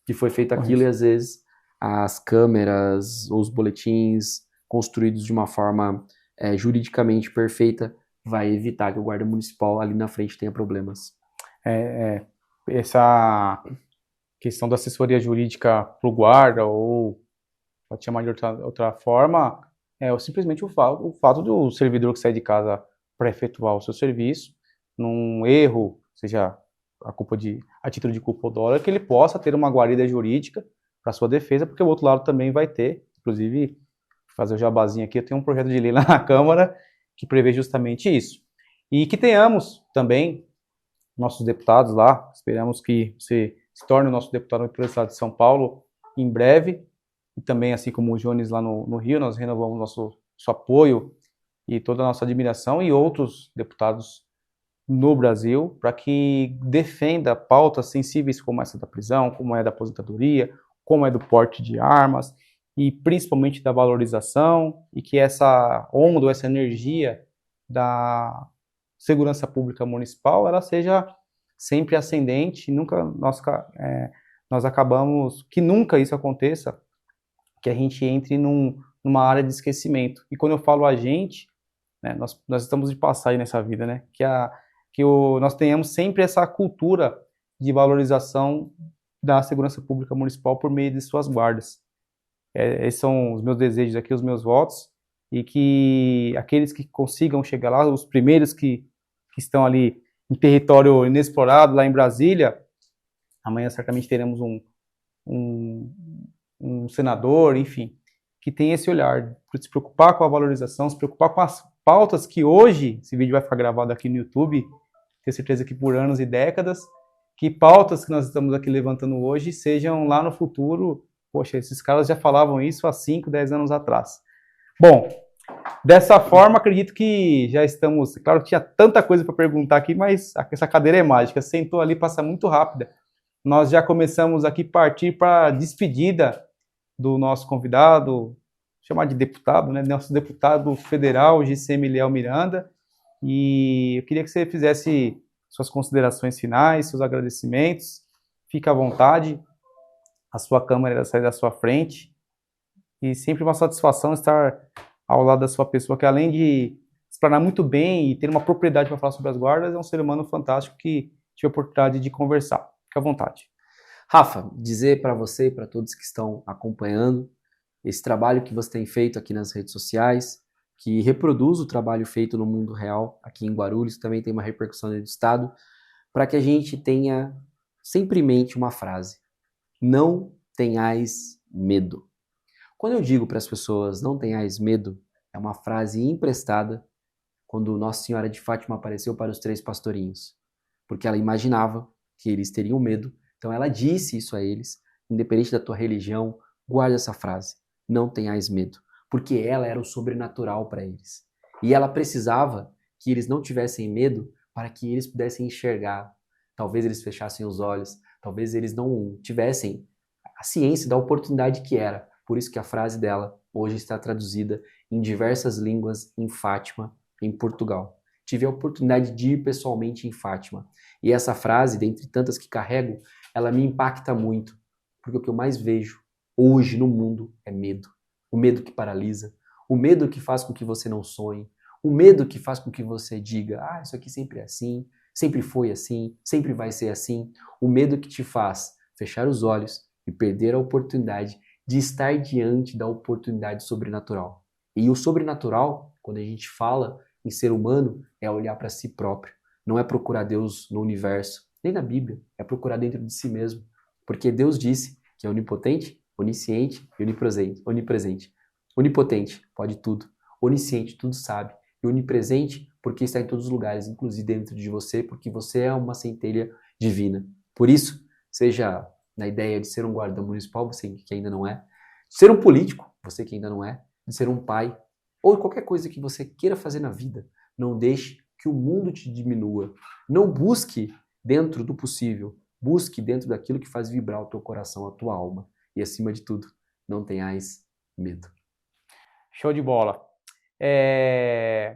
Speaker 2: que foi feito aquilo, e às vezes as câmeras, os boletins construídos de uma forma juridicamente perfeita vai evitar que o guarda municipal ali na frente tenha problemas.
Speaker 1: Essa questão da assessoria jurídica para o guarda, ou pode chamar de outra forma, simplesmente o fato do servidor que sai de casa para efetuar o seu serviço, num erro, seja a título de culpa ou dolo, que ele possa ter uma guarida jurídica para sua defesa, porque o outro lado também vai ter, inclusive fazer o jabazinho aqui, eu tenho um projeto de lei lá na Câmara que prevê justamente isso. E que tenhamos também nossos deputados lá, esperamos que você se torne o nosso deputado pelo Estado de São Paulo em breve, e também, assim como o Jones lá no Rio, nós renovamos nosso apoio e toda a nossa admiração, e outros deputados no Brasil, para que defenda pautas sensíveis como essa da prisão, como é da aposentadoria, como é do porte de armas, e principalmente da valorização, e que essa onda, essa energia da segurança pública municipal, ela seja sempre ascendente, nunca nós acabamos, que nunca isso aconteça, que a gente entre numa área de esquecimento. E quando eu falo a gente, né, nós estamos de passagem nessa vida, né, nós tenhamos sempre essa cultura de valorização da segurança pública municipal por meio de suas guardas. Esses são os meus desejos aqui, os meus votos, e que aqueles que consigam chegar lá, os primeiros que estão ali em território inexplorado, lá em Brasília, amanhã certamente teremos um senador, enfim, que tem esse olhar, de se preocupar com a valorização, se preocupar com as pautas que hoje, esse vídeo vai ficar gravado aqui no YouTube, tenho certeza que por anos e décadas, que pautas que nós estamos aqui levantando hoje sejam lá no futuro, poxa, esses caras já falavam isso há 5, 10 anos atrás. Bom, dessa forma, acredito que já estamos, claro que tinha tanta coisa para perguntar aqui, mas essa cadeira é mágica, sentou ali, passa muito rápida. Nós já começamos aqui a partir para a despedida do nosso convidado, chamar de deputado, né? Nosso deputado federal, GCM Léo Miranda, e eu queria que você fizesse suas considerações finais, seus agradecimentos, fique à vontade, a sua câmera sai da sua frente, e sempre uma satisfação estar ao lado da sua pessoa, que além de explanar muito bem e ter uma propriedade para falar sobre as guardas, é um ser humano fantástico que tive a oportunidade de conversar. Fique à vontade.
Speaker 2: Rafa, dizer para você e para todos que estão acompanhando esse trabalho que você tem feito aqui nas redes sociais, que reproduz o trabalho feito no mundo real, aqui em Guarulhos, também tem uma repercussão no estado, para que a gente tenha sempre em mente uma frase: não tenhais medo. Quando eu digo para as pessoas não tenhais medo, é uma frase emprestada quando Nossa Senhora de Fátima apareceu para os 3 pastorinhos, porque ela imaginava que eles teriam medo, então ela disse isso a eles: independente da tua religião, guarda essa frase, não tenhais medo, porque ela era o sobrenatural para eles. E ela precisava que eles não tivessem medo para que eles pudessem enxergar. Talvez eles fechassem os olhos, talvez eles não tivessem a ciência da oportunidade que era. Por isso que a frase dela hoje está traduzida em diversas línguas em Fátima, em Portugal. Tive a oportunidade de ir pessoalmente em Fátima. E essa frase, dentre tantas que carrego, ela me impacta muito. Porque o que eu mais vejo hoje no mundo é medo. O medo que paralisa, o medo que faz com que você não sonhe, o medo que faz com que você diga: ah, isso aqui sempre é assim, sempre foi assim, sempre vai ser assim. O medo que te faz fechar os olhos e perder a oportunidade de estar diante da oportunidade sobrenatural. E o sobrenatural, quando a gente fala em ser humano, é olhar para si próprio. Não é procurar Deus no universo, nem na Bíblia, é procurar dentro de si mesmo. Porque Deus disse que é onipotente, onisciente e onipresente. Onipotente, pode tudo. Onisciente, tudo sabe. E onipresente, porque está em todos os lugares, inclusive dentro de você, porque você é uma centelha divina. Por isso, seja na ideia de ser um guarda municipal, você que ainda não é, de ser um político, você que ainda não é, de ser um pai, ou qualquer coisa que você queira fazer na vida, não deixe que o mundo te diminua. Não busque dentro do possível, busque dentro daquilo que faz vibrar o teu coração, a tua alma. E acima de tudo, não tenhais medo.
Speaker 1: Show de bola.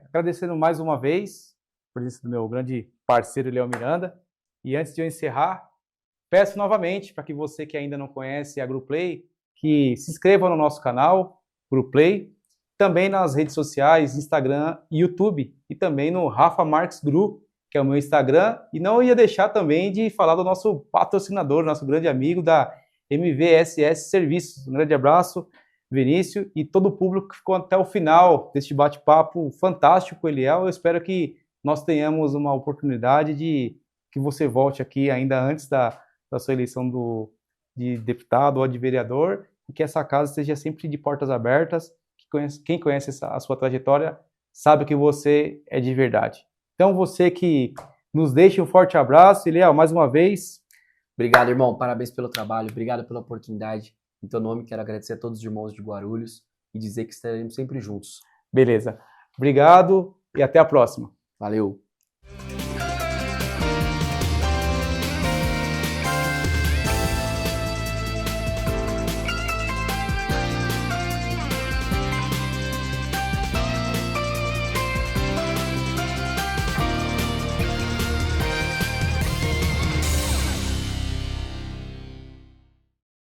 Speaker 1: Agradecendo mais uma vez a presença do meu grande parceiro Léo Miranda. E antes de eu encerrar, peço novamente para que você que ainda não conhece a GruPlay, que se inscreva no nosso canal, GruPlay, também nas redes sociais, Instagram e YouTube, e também no Rafa Marques Gru, que é o meu Instagram, e não ia deixar também de falar do nosso patrocinador, nosso grande amigo da MVSS Serviços. Um grande abraço, Vinícius, e todo o público que ficou até o final deste bate-papo fantástico com o Eliel. Eu espero que nós tenhamos uma oportunidade de que você volte aqui ainda antes da sua eleição de deputado ou de vereador, e que essa casa esteja sempre de portas abertas, que quem conhece a sua trajetória sabe que você é de verdade. Então, você que nos deixa um forte abraço. E, Liel, mais uma vez...
Speaker 2: Obrigado, irmão. Parabéns pelo trabalho. Obrigado pela oportunidade. Em teu nome, quero agradecer a todos os irmãos de Guarulhos e dizer que estaremos sempre juntos.
Speaker 1: Beleza. Obrigado e até a próxima.
Speaker 2: Valeu.